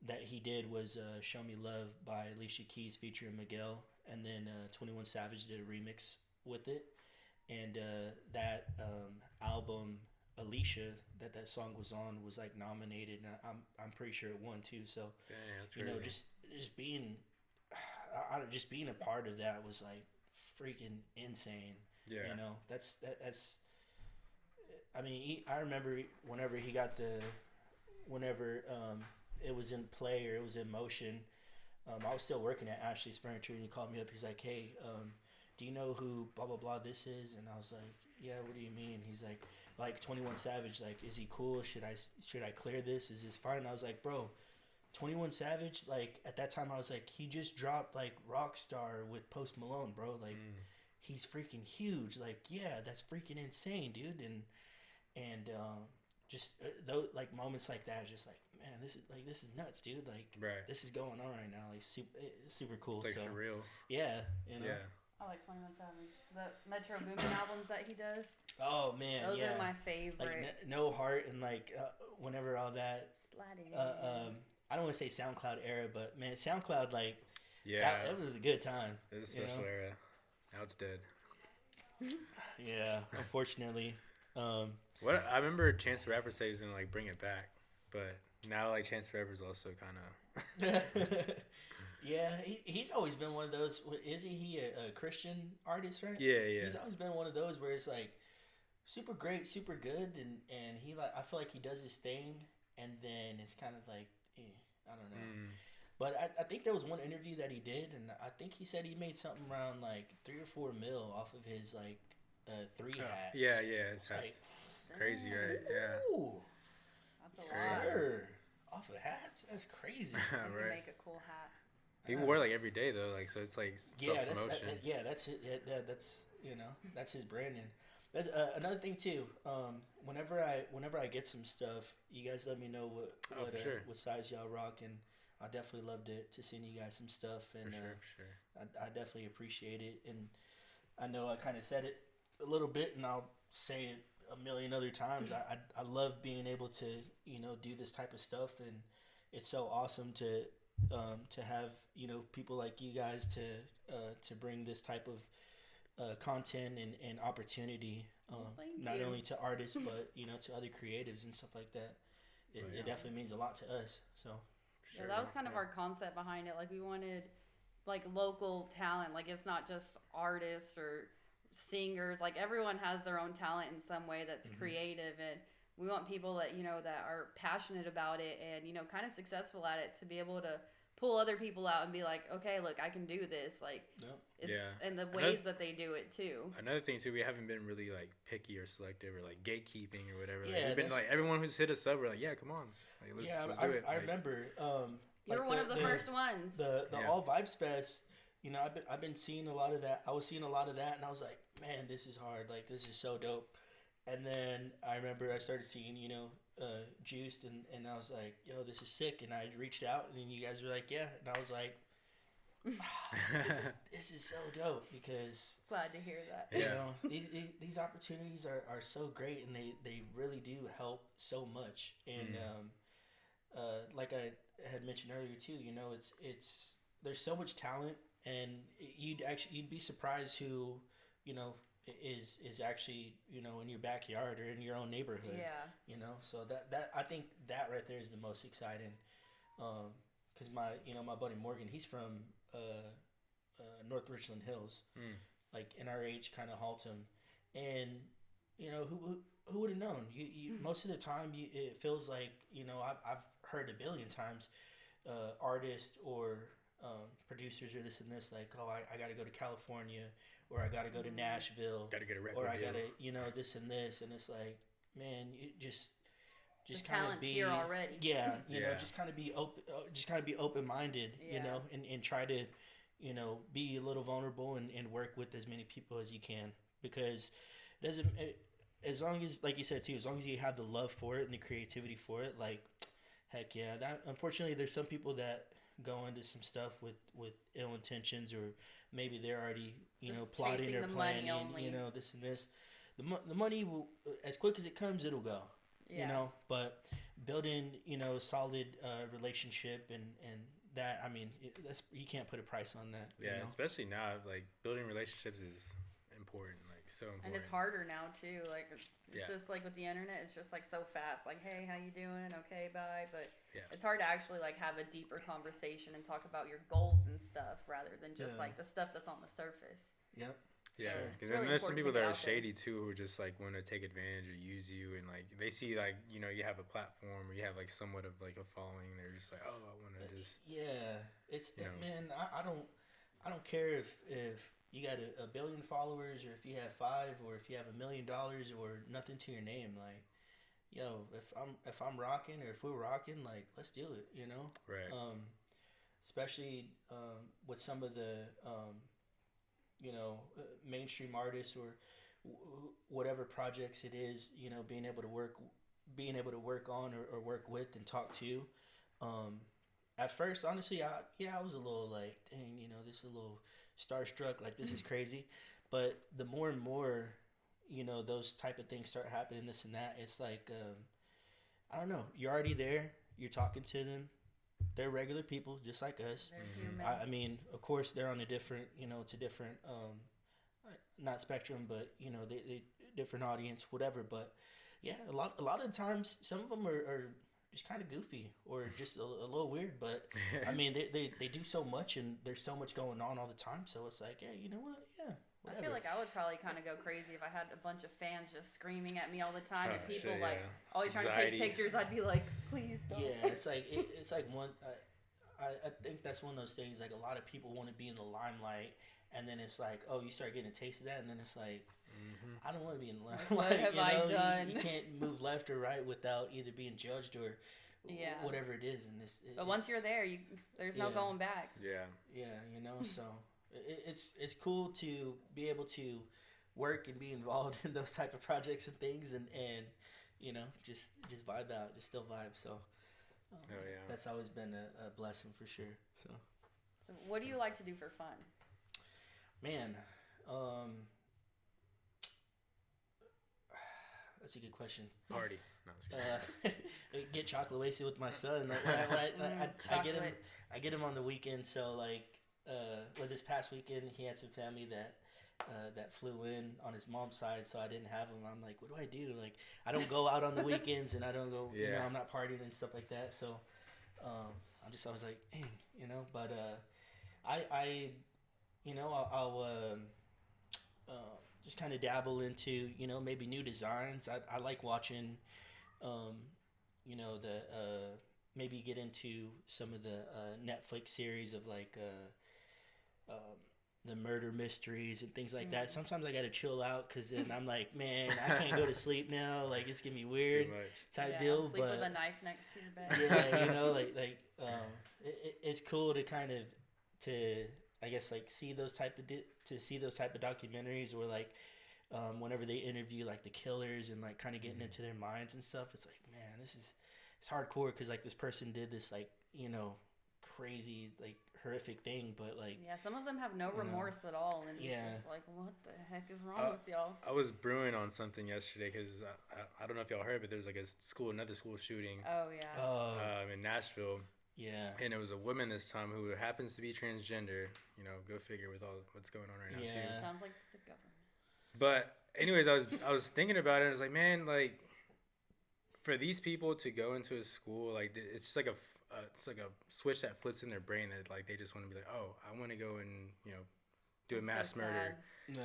that he did was "Show Me Love" by Alicia Keys featuring Miguel, and then 21 Savage did a remix with it, and that album. Alicia, that song was on, was like nominated, and I'm pretty sure it won too. So, dang, that's crazy. just being, just being a part of that was like freaking insane. Yeah. That's. I mean, I remember whenever it was in play or it was in motion. I was still working at Ashley's Furniture, and he called me up. He's like, "Hey, do you know who blah blah blah this is?" And I was like, "Yeah, what do you mean?" He's like 21 Savage, like, is he cool? Should I clear this? Is this fine? And I was like, bro, 21 Savage, like, at that time I was like, he just dropped like Rockstar with Post Malone, bro. Like, he's freaking huge. Like, yeah, that's freaking insane, dude. And just those like moments like that, just like, man, this is nuts, dude. Like, right. This is going on right now. Like, it's super cool. It's like so, surreal. Yeah, Yeah. I like 21 Savage. The Metro Boomin albums that he does. Oh man, those yeah. are my favorite. Like No Heart and like whenever all that. Sliding. I don't want to say SoundCloud era, but man, SoundCloud like Yeah. that was a good time. It was a special era. Now it's dead. Yeah, unfortunately. What I remember Chance the Rapper said he was gonna like bring it back, but now like Chance the Rapper's also kind of. Yeah, he's always been one of those. Isn't he a Christian artist, right? Yeah. He's always been one of those where it's like super great, super good, and he like I feel like he does his thing, and then it's kind of like I don't know. But I think there was one interview that he did, and I think he said he made something around like 3 or 4 mil off of his like 3 hats. Yeah, his hats. Crazy, right? Yeah. Ooh, that's a lot. sir, off of hats? That's crazy. You can Right. make a cool hat. People wear like every day though, like so it's like self-promotion. That's it. That's that's his branding. That's another thing too. Whenever I get some stuff, you guys let me know what size y'all rock, and I definitely love to send you guys some stuff. And for sure. I definitely appreciate it. And I know I kind of said it a little bit, and I'll say it a million other times. I love being able to do this type of stuff, and it's so awesome to have people like you guys to bring this type of content and opportunity not only to artists but to other creatives and stuff like that. It definitely means a lot to us. So yeah, that was kind of our concept behind it. Like, we wanted like local talent. Like, it's not just artists or singers. Like, everyone has their own talent in some way that's creative, and we want people that, you know, that are passionate about it and, you know, kind of successful at it to be able to pull other people out and be like, okay, look, I can do this. Like, it's, and the ways that they do it too. Another thing too, we haven't been really like picky or selective or like gatekeeping or whatever. Yeah, like, we've been like everyone who's hit us up, we're like, yeah, come on, like, let's do it. I remember. You were one of the first ones. The All Vibes Fest. You know, I've been seeing a lot of that. I was seeing a lot of that, and I was like, man, this is hard. Like, this is so dope. And then I remember I started seeing, you know, Juiced, and I was like, yo, this is sick. And I reached out, and then you guys were like, yeah. And I was like, this is so dope because glad to hear that. You know, these opportunities are so great, and they really do help so much. And like I had mentioned earlier too, you know, it's there's so much talent, and you'd be surprised who, you know, is actually, you know, in your backyard or in your own neighborhood. Yeah. You know, so that I think that right there is the most exciting. Because my buddy Morgan, he's from North Richland Hills, like NRH kind of Haltom, and you know who would have known? You most of the time it feels like, you know, I've heard a billion times artists or producers or this and this, like, oh, I got to go to California, or I got to go to Nashville, got to get a record or I deal. got to, you know, this and this, and it's like, man, you just kind of be here already. Yeah, you know, just kind of be open minded, you know, and try to, you know, be a little vulnerable and work with as many people as you can, because as long as, like you said too, as long as you have the love for it and the creativity for it, like, heck yeah. That, unfortunately, there's some people that go into some stuff with ill intentions, or maybe they're already, you just know, plotting or planning, you know, this and this. The money will, as quick as it comes, it'll go. You know, but building, you know, solid relationship and that, I mean, that's, you can't put a price on that. Yeah, you know? Especially now, like, building relationships is important, like, so important. And it's harder now too. Like, it's just like with the internet, it's just like so fast. Like, hey, how you doing? Okay, bye. But it's hard to actually like have a deeper conversation and talk about your goals and stuff rather than just like the stuff that's on the surface. Yep. Yeah, because really there's some people that are there. shady too, who just like want to take advantage or use you, and like they see like, you know, you have a platform or you have like somewhat of like a following, they're just like, oh, I want to just it's, you know. Man, I don't care if you got a billion followers, or if you have 5, or if you have $1 million or nothing to your name. Like, yo, if I'm rocking, or if we're rocking, like, let's do it, you know. Right. Especially with some of the you know, mainstream artists or whatever projects it is, you know, being able to work on or work with and talk to. At first, honestly, I was a little like, dang, you know, this is a little starstruck, like, this is crazy. But the more and more, you know, those type of things start happening, this and that, it's like, I don't know, you're already there, you're talking to them. They're regular people, just like us. They're human. I mean, of course, they're on a different, you know, it's a different, not spectrum, but, you know, they different audience, whatever. But yeah, a lot of the times, some of them are just kind of goofy or just a little weird. But I mean, they do so much, and there's so much going on all the time. So it's like, yeah, you know what? Yeah. Whatever. I feel like I would probably kind of go crazy if I had a bunch of fans just screaming at me all the time, and people always trying to take pictures. I'd be like, please don't. Yeah, it's like one. I think that's one of those things. Like, a lot of people want to be in the limelight, and then it's like, oh, you start getting a taste of that, and then it's like, I don't want to be in the limelight. What have I done? You can't move left or right without either being judged or whatever it is. And but once you're there, there's no going back. Yeah. Yeah, you know, so. It's cool to be able to work and be involved in those type of projects and things, and you know, just vibe out, just still vibe. So that's always been a blessing for sure. So what do you like to do for fun? Man, that's a good question. Party. No, get chocolate wasted with my son. Like, I get him on the weekend. So like. Well, this past weekend he had some family that flew in on his mom's side, so I didn't have him. I'm like, what do I do? Like, I don't go out on the weekends, and I don't go, you know, I'm not partying and stuff like that. So, I was like, dang, you know. But I you know, I'll just kind of dabble into, you know, maybe new designs. I like watching, you know, the maybe get into some of the Netflix series of like the murder mysteries and things like that. Sometimes I gotta chill out because then I'm like, man, I can't go to sleep now. Like it's gonna be weird type deal. Sleep but with a knife next to your bed. yeah, you know, it's cool to kind of to I guess like see those type of documentaries where like whenever they interview like the killers and like kind of getting into their minds and stuff. It's like, man, it's hardcore because like this person did this like, you know, crazy like horrific thing, but like some of them have no remorse at all, and it's just like, what the heck is wrong with y'all? I was brewing on something yesterday because I don't know if y'all heard, but there's like another school shooting. In Nashville. Yeah. And it was a woman this time who happens to be transgender. You know, go figure with all what's going on right now too. Sounds like the government. But anyways, I was thinking about it. I was like, man, like for these people to go into a school, like it's like a switch that flips in their brain that like they just want to be like, oh, I want to go and, you know, do a mass murder.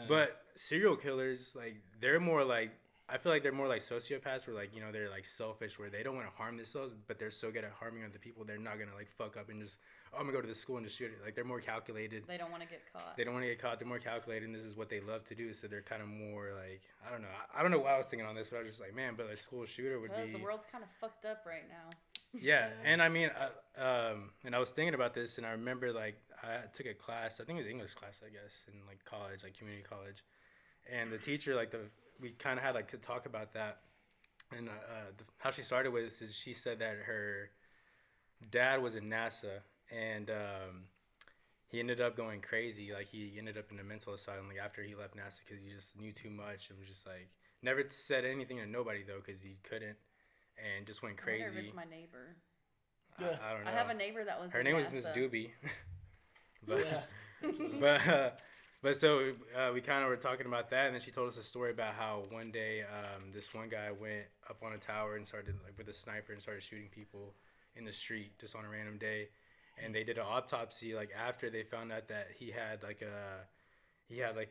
But serial killers, like they're more like, I feel like they're more like sociopaths where like, you know, they're like selfish where they don't want to harm themselves, but they're so good at harming other people. They're not going to like fuck up and just, oh, I'm going to go to the school and just shoot it. Like they're more calculated. They don't want to get caught. They're more calculated and this is what they love to do. So they're kind of more like, I don't know. I don't know why I was thinking on this, but I was just like, man, but a school shooter would be. The world's kind of fucked up right now. Yeah. And I mean, and I was thinking about this and I remember like I took a class, I think it was English class, I guess, in like college, like community college. And the teacher, like we kind of had like to talk about that. And how she started with this is she said that her dad was in NASA and he ended up going crazy. Like he ended up in a mental asylum like after he left NASA because he just knew too much and was just like never said anything to nobody though because he couldn't and just went crazy. I wonder if it's my neighbor. I don't know. I have a neighbor that was. Her name was Miss Doobie. But so we kind of were talking about that, and then she told us a story about how one day this one guy went up on a tower and started like with a sniper and started shooting people in the street just on a random day, and they did an autopsy like after they found out that he had like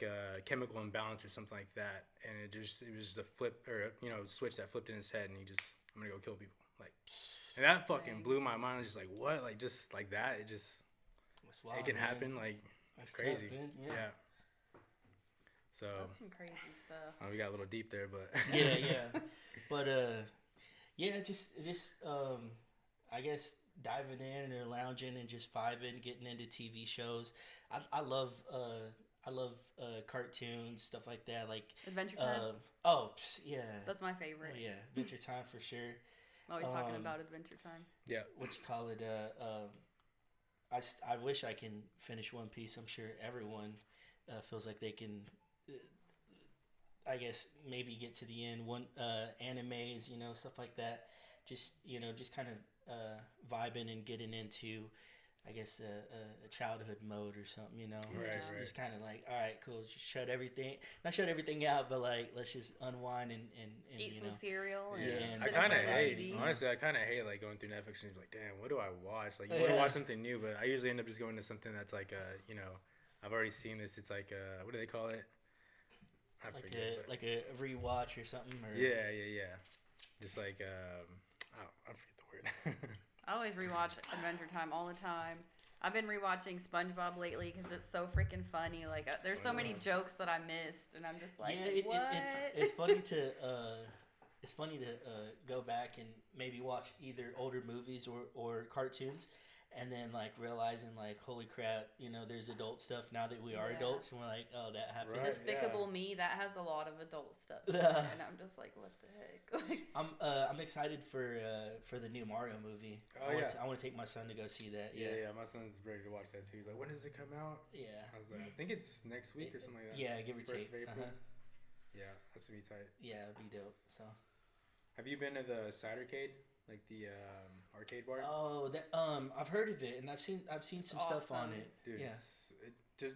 a chemical imbalance or something like that, and it was just a flip or you know switch that flipped in his head, and I'm gonna go kill people like, and that fucking blew my mind. I was just like what, like just like that, it can happen like. That's crazy. Tough, yeah. So that's some crazy stuff. We got a little deep there, but yeah. But just I guess diving in or lounging and just vibing, getting into TV shows. I love cartoons, stuff like that, like Adventure Time. Yeah. That's my favorite. Oh, yeah, Adventure Time for sure. I'm always talking about Adventure Time. Yeah. What you call it? I wish I can finish One Piece. I'm sure everyone feels like they can. I guess maybe get to the end. Animes, you know, stuff like that. Just kind of vibing and getting into, I guess, a childhood mode or something. You know, just kind of like, all right, cool. Just not shut everything out, but like let's just unwind and eat some cereal. And I kind of hate, honestly, like going through Netflix and be like, damn, what do I watch? Like you want to watch something new, but I usually end up just going to something that's like you know, I've already seen this. It's like what do they call it? Like a rewatch or something. Or... Yeah. Just like I forget the word. I always rewatch Adventure Time all the time. I've been rewatching SpongeBob lately because it's so freaking funny. Like there's so many jokes that I missed, and I'm just like, what? It's funny to go back and maybe watch either older movies or cartoons. And then, like, realizing, like, holy crap, you know, there's adult stuff now that we are adults. And we're like, oh, that happened. Right, Despicable Me, that has a lot of adult stuff. And I'm just like, what the heck? I'm excited for the new Mario movie. I want to take my son to go see that. Yeah, my son's ready to watch that, too. He's like, when does it come out? Yeah. I was like, I think it's next week or something like that. Yeah, give or take. 1st of April. Yeah, that's going to be tight. Yeah, it'd be dope, so. Have you been to the Cidercade? Like the arcade bar? Oh, that I've heard of it and I've seen some stuff on it. Dude, just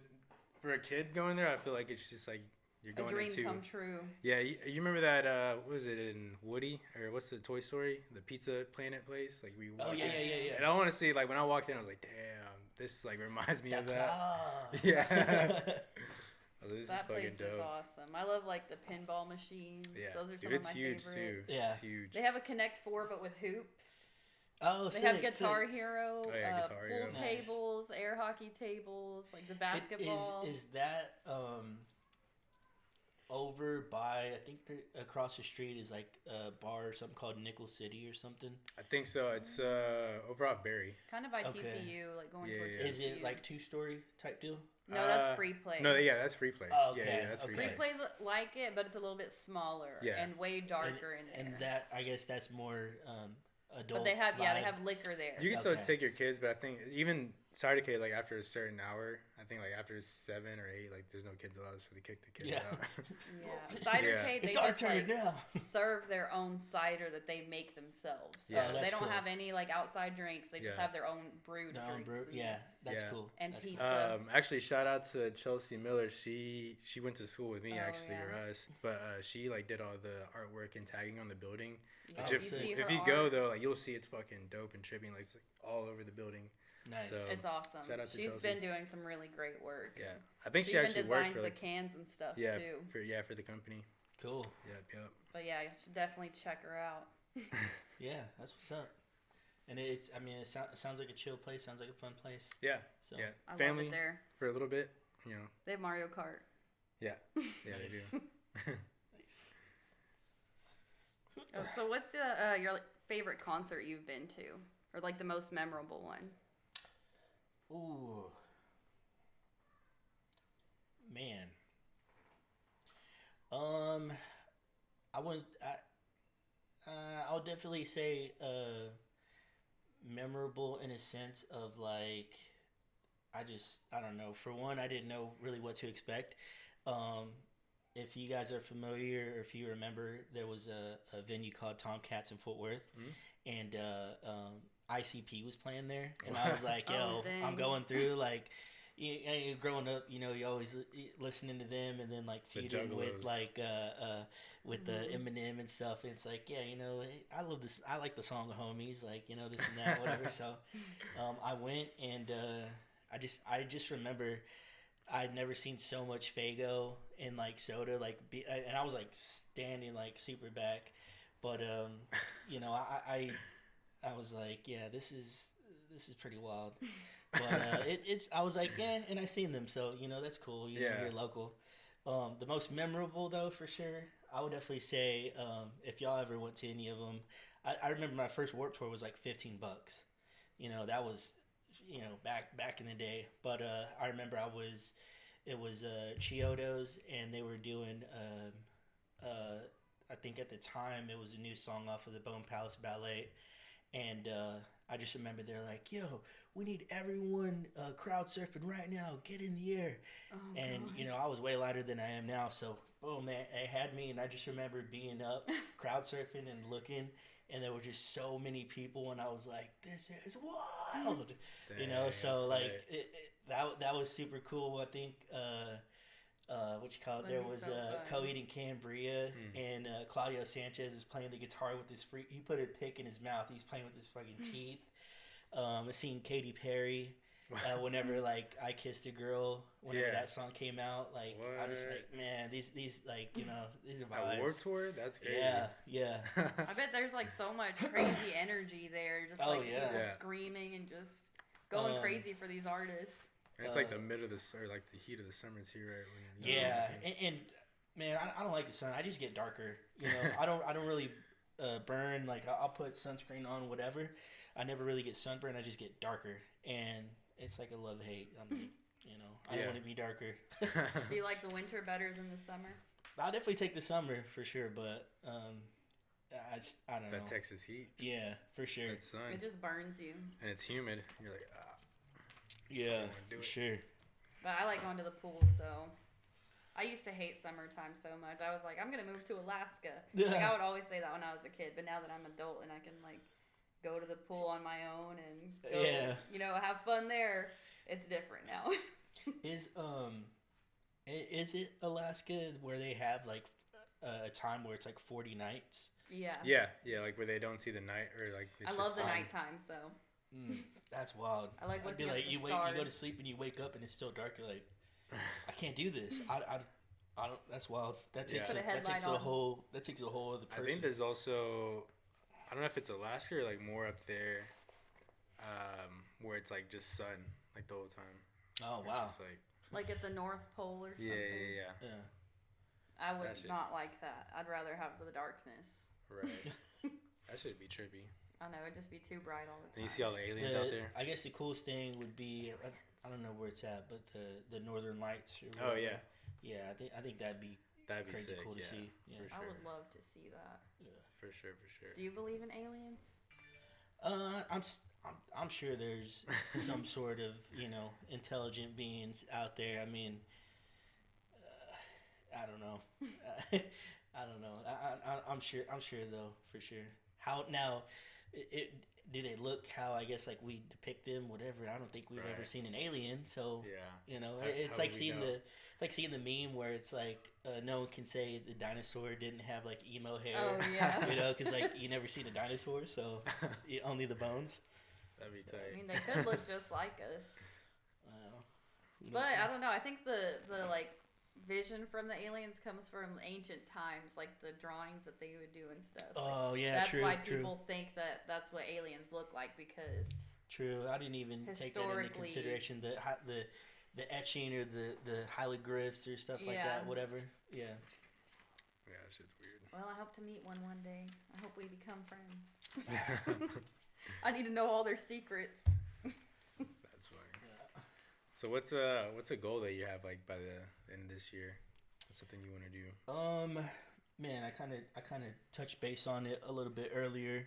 for a kid going there, I feel like it's just like you're going a dream into come true. Yeah, you remember that what was it in Woody or what's the Toy Story? The Pizza Planet place? Like we yeah. And I want to see like when I walked in I was like, damn, this like reminds me of that. Yeah. Oh, this That is fucking place dope. is awesome. I love like the pinball machines. Yeah, Those are some dude, of it's my huge favorite. too. Yeah. It's huge. They have a Connect Four, but with hoops. Oh, They sick, have Guitar sick. Hero, Oh, yeah, Guitar pool Hero. Nice. tables, air hockey tables, like the basketball. Is that over by, I think across the street is like a bar or something called Nickel City or something? I think so. It's over off Berry. Kind of by Okay. TCU, like going Yeah, towards yeah. Is TCU. it like 2-story type deal? No, that's free play. No, yeah, that's free play. Oh, Yeah, okay, yeah, that's free okay. Free play. plays like it, but it's a little bit smaller Yeah. and way darker in there. And that, I guess that's more adult. but they have vibe. they have liquor there. You can still Okay. take your kids, but I think even Saturday, like after a certain hour, I think like after 7 or 8, like there's no kids allowed, so they kick the kids Yeah. out. Yeah, Cidercade, they It's our just turn like now. serve their own cider that they make themselves. So Yeah. Oh, they that's don't cool. have any like outside drinks. They just Yeah. have their own brewed No, drinks. bro. and- Yeah, that's Yeah. cool. And That's pizza. Actually, shout out to Chelsea Miller. She went to school with me Oh, actually, or yeah. us, but she like did all the artwork and tagging on the building. Yeah, Which Oh, if sick. see if her you go art. though, like you'll see it's fucking dope and tripping, like it's like, all over the building. Nice. So- It's awesome. Shout out to She's Chelsea. been doing some really great work. Yeah, I think She she even actually works designs for the like cans and stuff yeah too. for the company. Cool. Yep. But yeah, you should definitely check her out. Yeah, that's what's up. And it's, I mean, it sounds like a chill place. Sounds like a fun place. Yeah, So yeah. I Family love it there. for a little bit, you know. They have Mario Kart. Yeah, yeah, Nice. they do. Nice. Oh, so what's your like, favorite concert you've been to, or like the most memorable one? Ooh. Man. I would definitely say memorable in a sense of like I don't know. For one, I didn't know really what to expect. If you guys are familiar, or if you remember, there was a venue called Tomcats in Fort Worth, and ICP was playing there, and I was like, Oh, "Yo, I'm dang. going through like." You growing up, you know, you always listening to them, and then like The feuding with Juggalos. like with the Mhm. Eminem and stuff. And it's like, yeah, you know, I love this. I like the song "The Homies," like, you know, this and that, whatever. So, I went, and I just remember I'd never seen so much Faygo and like soda, like, and I was like standing like super back, but you know, I was like, yeah, this is pretty wild. But it's I was like, yeah, and I seen them, so you know, that's cool. You know, Yeah. you're local. The most memorable though, for sure, I would definitely say if y'all ever went to any of them, I remember my first Warped Tour was like $15. You know, that was, you know, back in the day. But I remember it was Chiodos, and they were doing I think at the time it was a new song off of the Bone Palace Ballet, and I just remember they're like, yo, we need everyone crowd surfing right now, get in the air. Oh, And gosh. you know, I was way lighter than I am now, so boom, they had me, and I just remember being up crowd surfing and looking, and there were just so many people, and I was like, this is wild. You know, Dang, so that's like tight. that was super cool. I think what you call it, That'd there be was so fun. Coed and Cambria, and Claudio Sanchez is playing the guitar with his he put a pick in his mouth. He's playing with his fucking teeth. I seen Katy Perry whenever like I Kissed a Girl, whenever Yeah. that song came out. Like I'm just What? like, man, these like, you know, these are At Warped vibes. Tour, that's crazy. Yeah. I bet there's like so much crazy energy there, just Oh, like yeah. people Yeah. screaming and just going crazy for these artists. And it's like the mid of the or like the heat of the summer too, right? When, you know, Yeah, everything. and man, I don't like the sun. I just get darker. You know, I don't really burn. Like I'll put sunscreen on, whatever. I never really get sunburned. I just get darker, and it's like a love hate. I'm like, you know, I Yeah. want to be darker. Do you like the winter better than the summer? I'll definitely take the summer for sure, but I don't know. That Texas heat, Yeah, for sure. that sun, It just burns you. and it's humid. You're like, Yeah, wanna do for it. sure. But I like going to the pool, so I used to hate summertime so much. I was like, I'm gonna move to Alaska. Like I would always say that when I was a kid, but now that I'm adult and I can like go to the pool on my own and go, Yeah. you know, have fun there, it's different now. Is it Alaska where they have like a time where it's like 40 nights? Yeah. yeah, like where they don't see the night or like. It's I just love the sun. nighttime, so That's wild. I like It'd be looking at like the you stars. go to sleep and you wake up and it's still dark. You're like, I can't do this. I don't. That's wild. That takes Put a that takes headlight a on. whole other person. I think there's also, I don't know if it's Alaska or like more up there, where it's like just sun like the whole time. Oh It's wow. just Like at the North Pole or something. yeah. Yeah. I would That shit. not like that. I'd rather have the darkness. Right. That should be trippy. I know, it'd just be too bright all the And time. you see all the aliens out there. I guess the coolest thing would be I don't know where it's at, but the Northern Lights. Or Oh whatever. yeah, Yeah, I think that'd be that'd be crazy sick. cool to yeah, see. Yeah. for I sure. would love to see that. For sure. Do you believe in aliens? I'm sure there's some sort of intelligent beings out there. I mean, I don't know. I don't know. I'm sure though, for sure. How now? Do they look how I guess like we depict them? Whatever. I don't think we've ever Right. seen an alien. So Yeah. it's How like would we seeing know? it's like seeing the meme where it's like no one can say the dinosaur didn't have like emo hair. Oh yeah. Because like you never seen a dinosaur, so only the bones. That'd be So, tight. I mean, they could look just like us. You know, But I don't know. I think the like vision from the aliens comes from ancient times, like the drawings that they would do and stuff. Oh yeah, That's true, why true, people think that that's what aliens look like because true. I didn't even take that into Historically- consideration. The etching or the hieroglyphs or stuff like Yeah. that. Whatever. Yeah. Yeah, that shit's weird. well, I hope to meet one day. I hope we become friends. I need to know all their secrets. That's fine. So what's a goal that you have like by the end of this year? What's something you want to do? Man, I kind of touched base on it a little bit earlier,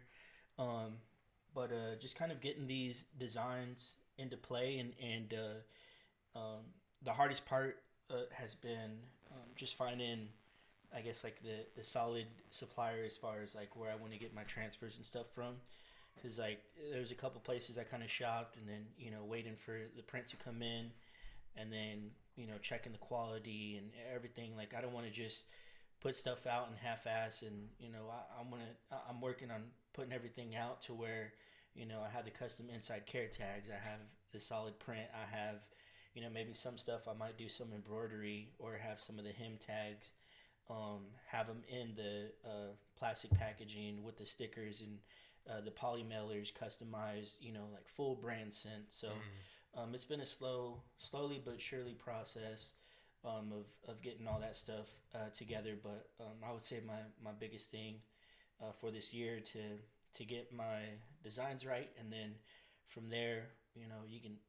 but just kind of getting these designs into play and the hardest part has been just finding, I guess like the solid supplier as far as like where I want to get my transfers and stuff from. Because like there's a couple places I kind of shopped and then waiting for the print to come in, and then checking the quality and everything. Like I don't want to just put stuff out and half-ass, and I'm working on putting everything out to where I have the custom inside care tags, I have the solid print, I have maybe some stuff I might do some embroidery or have some of the hem tags, have them in the plastic packaging with the stickers and the poly mailers customized, like full brand scent. So it's been a slowly but surely process of getting all that stuff together. But I would say my biggest thing for this year to get my designs right, and then from there,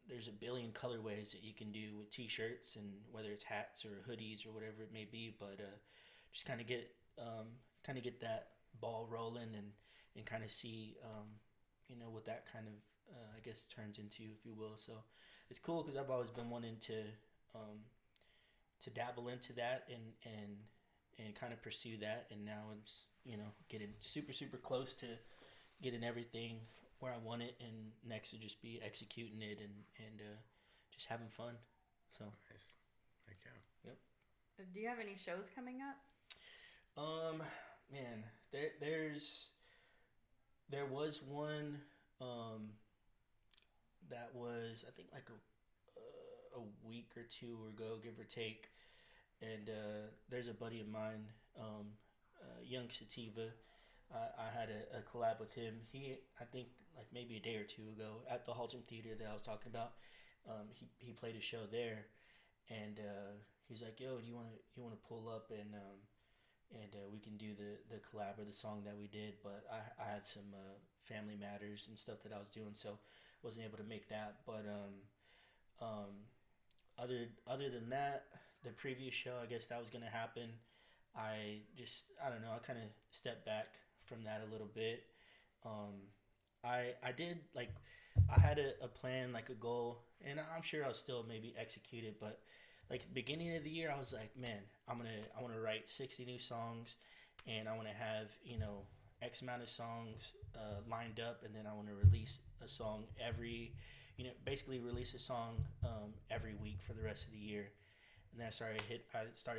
there's a billion colorways that you can do with t-shirts and whether it's hats or hoodies or whatever it may be. But just kind of get that ball rolling and kind of see, what that kind of, I guess turns into, if you will. So it's cool because I've always been wanting to dabble into that and kind of pursue that. And now it's, getting super, super close to getting everything where I want it. And next will just be executing it and just having fun. So. Nice. Heck yeah. Yep. Do you have any shows coming up? Man, there was one that was I think like a week or two ago, give or take, and there's a buddy of mine, Young Sativa. I had a collab with him. I think like maybe a day or two ago at the Haltom Theater that I was talking about. He played a show there, and he's like, "Yo, do you want to pull up and we can do the collab or the song that we did." But I had some family matters and stuff that I was doing, so wasn't able to make that. But other than that, the previous show, I guess that was gonna happen. I don't know. I kind of stepped back from that a little bit. I did like I had a plan, like a goal, and I'm sure I'll still maybe execute it. But like at the beginning of the year, I was like, man, I want to write 60 new songs, and I want to have X amount of songs lined up, and then I want to release a song basically release a song every week for the rest of the year. And then I started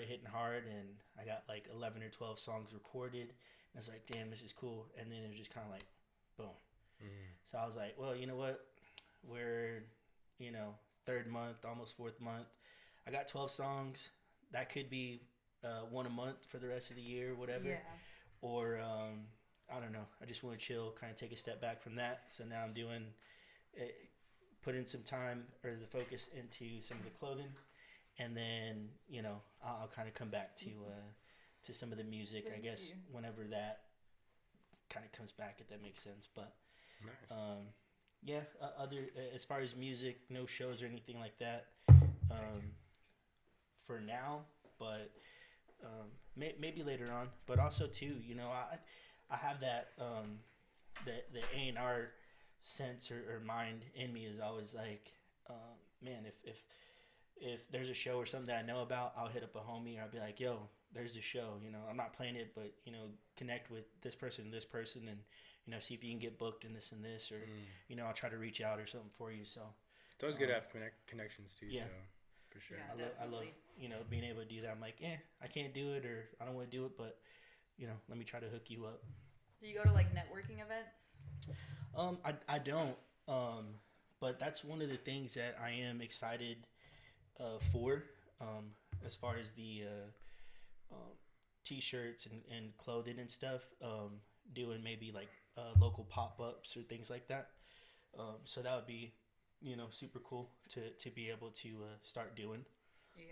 hitting hard, and I got like 11 or 12 songs recorded. And I was like, damn, this is cool. And then it was just kind of like, boom. Mm-hmm. So I was like, well, you know what? We're, third month, almost fourth month. I got 12 songs. That could be one a month for the rest of the year, whatever. Yeah. Or I don't know. I just want to chill, kind of take a step back from that. So now I'm doing, putting some time or the focus into some of the clothing, and then I'll kind of come back to some of the music. Thank I guess you. whenever that kind of comes back, if that makes sense. But Nice. yeah, other as far as music, no shows or anything like that for now. But maybe later on. But also too, I have that the A&R sense or mind in me is always like, man, if there's a show or something that I know about, I'll hit up a homie or I'll be like, yo, there's a show. I'm not playing it, but connect with this person and see if you can get booked in this and this, or I'll try to reach out or something for you. So It's always good to have connections too. yeah. So for sure. Yeah. I love Definitely. being able to do that. I'm like, I can't do it, or I don't want to do it, but let me try to hook you up. Do you go to like networking events? I don't. But that's one of the things that I am excited for. As far as the t-shirts and clothing and stuff. Doing maybe like local pop-ups or things like that. So that would be, super cool to be able to start doing. Yeah.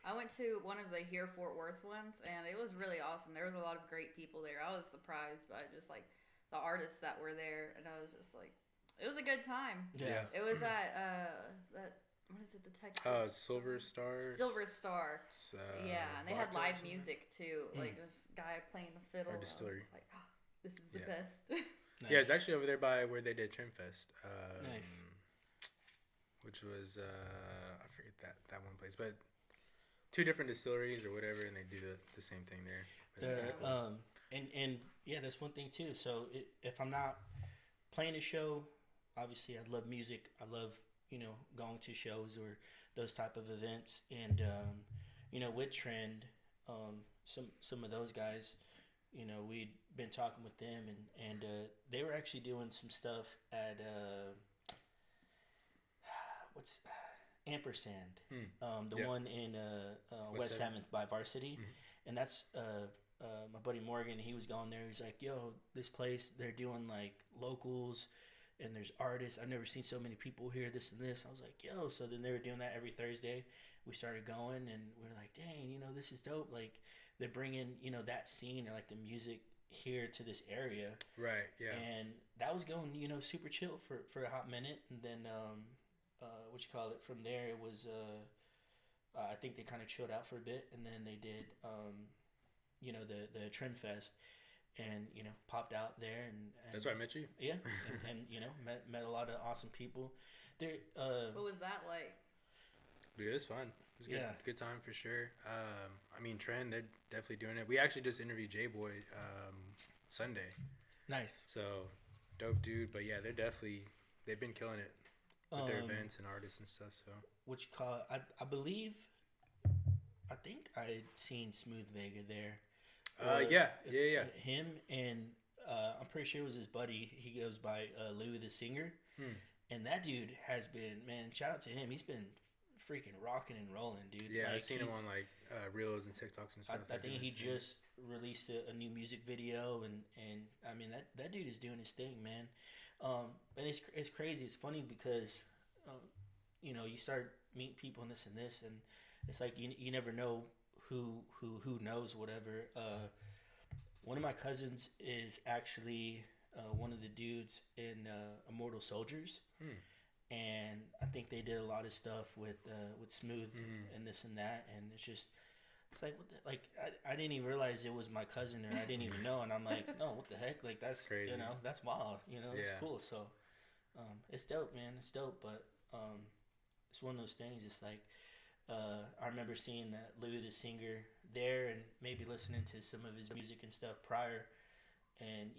I went to one of the Here Fort Worth ones, and it was really awesome. There was a lot of great people there. I was surprised by just like the artists that were there, and I was just like, it was a good time. Yeah. It was at that, what is it, the Texas? Silver Star. Silver Star. Yeah, and they had vodka or live something? music too. Like this guy playing the fiddle. Or distillery. I was just like, oh, this is the Yeah. best. Nice. Yeah, it's actually over there by where they did Trimfest. Nice. Which was I forget that one place, but two different distilleries or whatever, and they do the same thing there. But it's kinda cool. And yeah, that's one thing too. So if I'm not playing a show, obviously I love music. I love going to shows or those type of events. And with Trend, some of those guys, we'd been talking with them, and they were actually doing some stuff at what's Ampersand, the Yeah. one in West 7th by Varsity, and that's my buddy Morgan. He was going there. He's like, "Yo, this place, they're doing like locals, and there's artists. I've never seen so many people here. This and this." I was like, "Yo!" So then they were doing that every Thursday. We started going, and we were like, "Dang, this is dope." Like they're bringing that scene or like the music here to this area, Right. Yeah. and that was going super chill for a hot minute, and then from there it was I think they kind of chilled out for a bit, and then they did the Trend Fest, and popped out there, and That's why I met you. yeah, and met a lot of awesome people there. What was that like? Dude, it was fun. It was good. Yeah. Good time for sure. I mean, Trend, they're definitely doing it. We actually just interviewed J Boy Sunday, Nice. so dope dude. But yeah, they've been killing it with their events and artists and stuff. So Which call I believe, I think I'd seen Smooth Vega there. yeah. Him and I'm pretty sure it was his buddy. He goes by Louis the Singer, and that dude has been, man. Shout out to him. He's been freaking rocking and rolling, dude. Yeah, Like, I've seen him on like reels and TikToks and stuff. I think he just released a new music video, and I mean that dude is doing his thing, man. And it's crazy. It's funny because you start meeting people and this, and it's like you never know who knows whatever. One of my cousins is actually one of the dudes in Immortal Soldiers. And I think they did a lot of stuff with Smooth and this and that, and it's like what the, like I didn't even realize it was my cousin, or I didn't even know, and I'm like, no, what the heck, like that's crazy. That's wild, it's Yeah. cool. So it's dope, man, it's dope, but it's one of those things. It's like I remember seeing that Louis the Singer there, and maybe listening to some of his music and stuff prior. And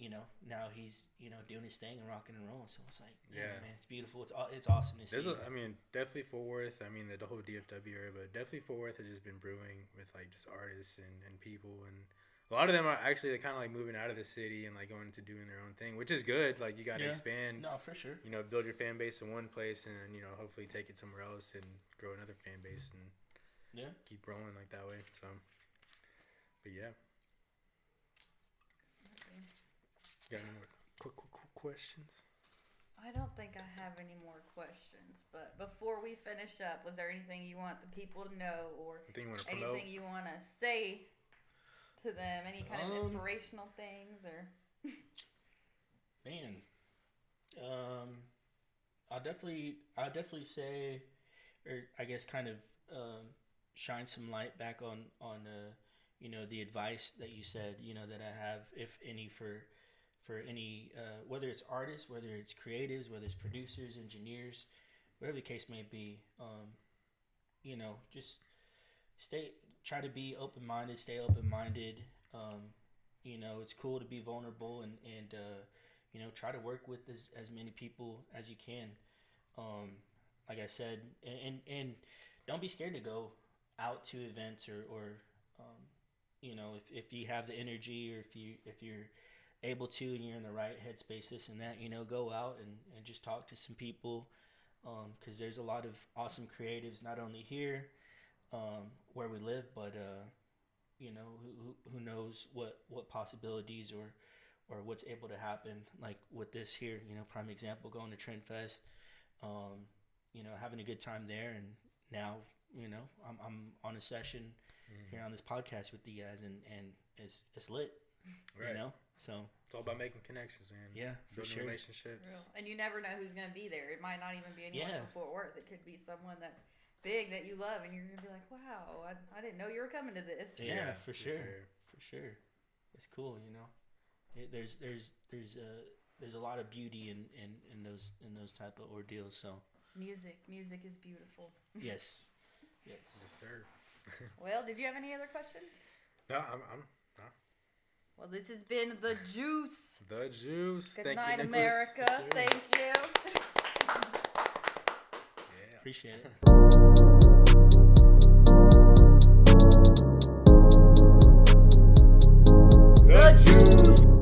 now he's doing his thing and rocking and rolling. So it's like, yeah, man, it's beautiful. It's awesome to see. I mean, definitely Fort Worth. I mean, the whole DFW area, but definitely Fort Worth has just been brewing with like just artists and people, and a lot of them are actually kind of like moving out of the city and like going to doing their own thing, which is good. Like you got to expand. No, for sure. You know, build your fan base in one place and then, you know, hopefully take it somewhere else and grow another fan base and keep rolling like that way. So, but yeah. Okay. Got any more quick questions? I don't think I have any more questions, but before we finish up, was there anything you want the people to know or anything you want to say to them? Any kind of inspirational things or? Man, I'll definitely say, or I guess kind of shine some light back on you know, the advice that you said, you know, that I have, if any, for any, whether it's artists, whether it's creatives, whether it's producers, engineers, whatever the case may be, you know, just try to be open-minded, stay open-minded. You know, it's cool to be vulnerable and you know, try to work with as many people as you can. Like I said, and don't be scared to go out to events or you know, if you have the energy or if you're able to and you're in the right headspace, this and that, you know, go out and just talk to some people, because there's a lot of awesome creatives not only here where we live, but you know, who knows what possibilities or what's able to happen, like with this here, you know, prime example, going to Trend Fest, you know, having a good time there, and now, you know, I'm on a session here on this podcast with you guys, and it's lit, right. You know. So it's all about making connections, man. Yeah, for building sure. relationships. Real. And you never know who's gonna be there. It might not even be anyone from Fort Worth. It could be someone that's big that you love, and you're gonna be like, "Wow, I didn't know you were coming to this." Yeah, for sure. It's cool, you know. There's a lot of beauty in those type of ordeals. So music is beautiful. Yes, sir. Well, did you have any other questions? No, I'm no. Well, this has been The Juice. The Juice. Good Thank night, you, America. Yes, thank you. Yeah. Appreciate it. The Juice.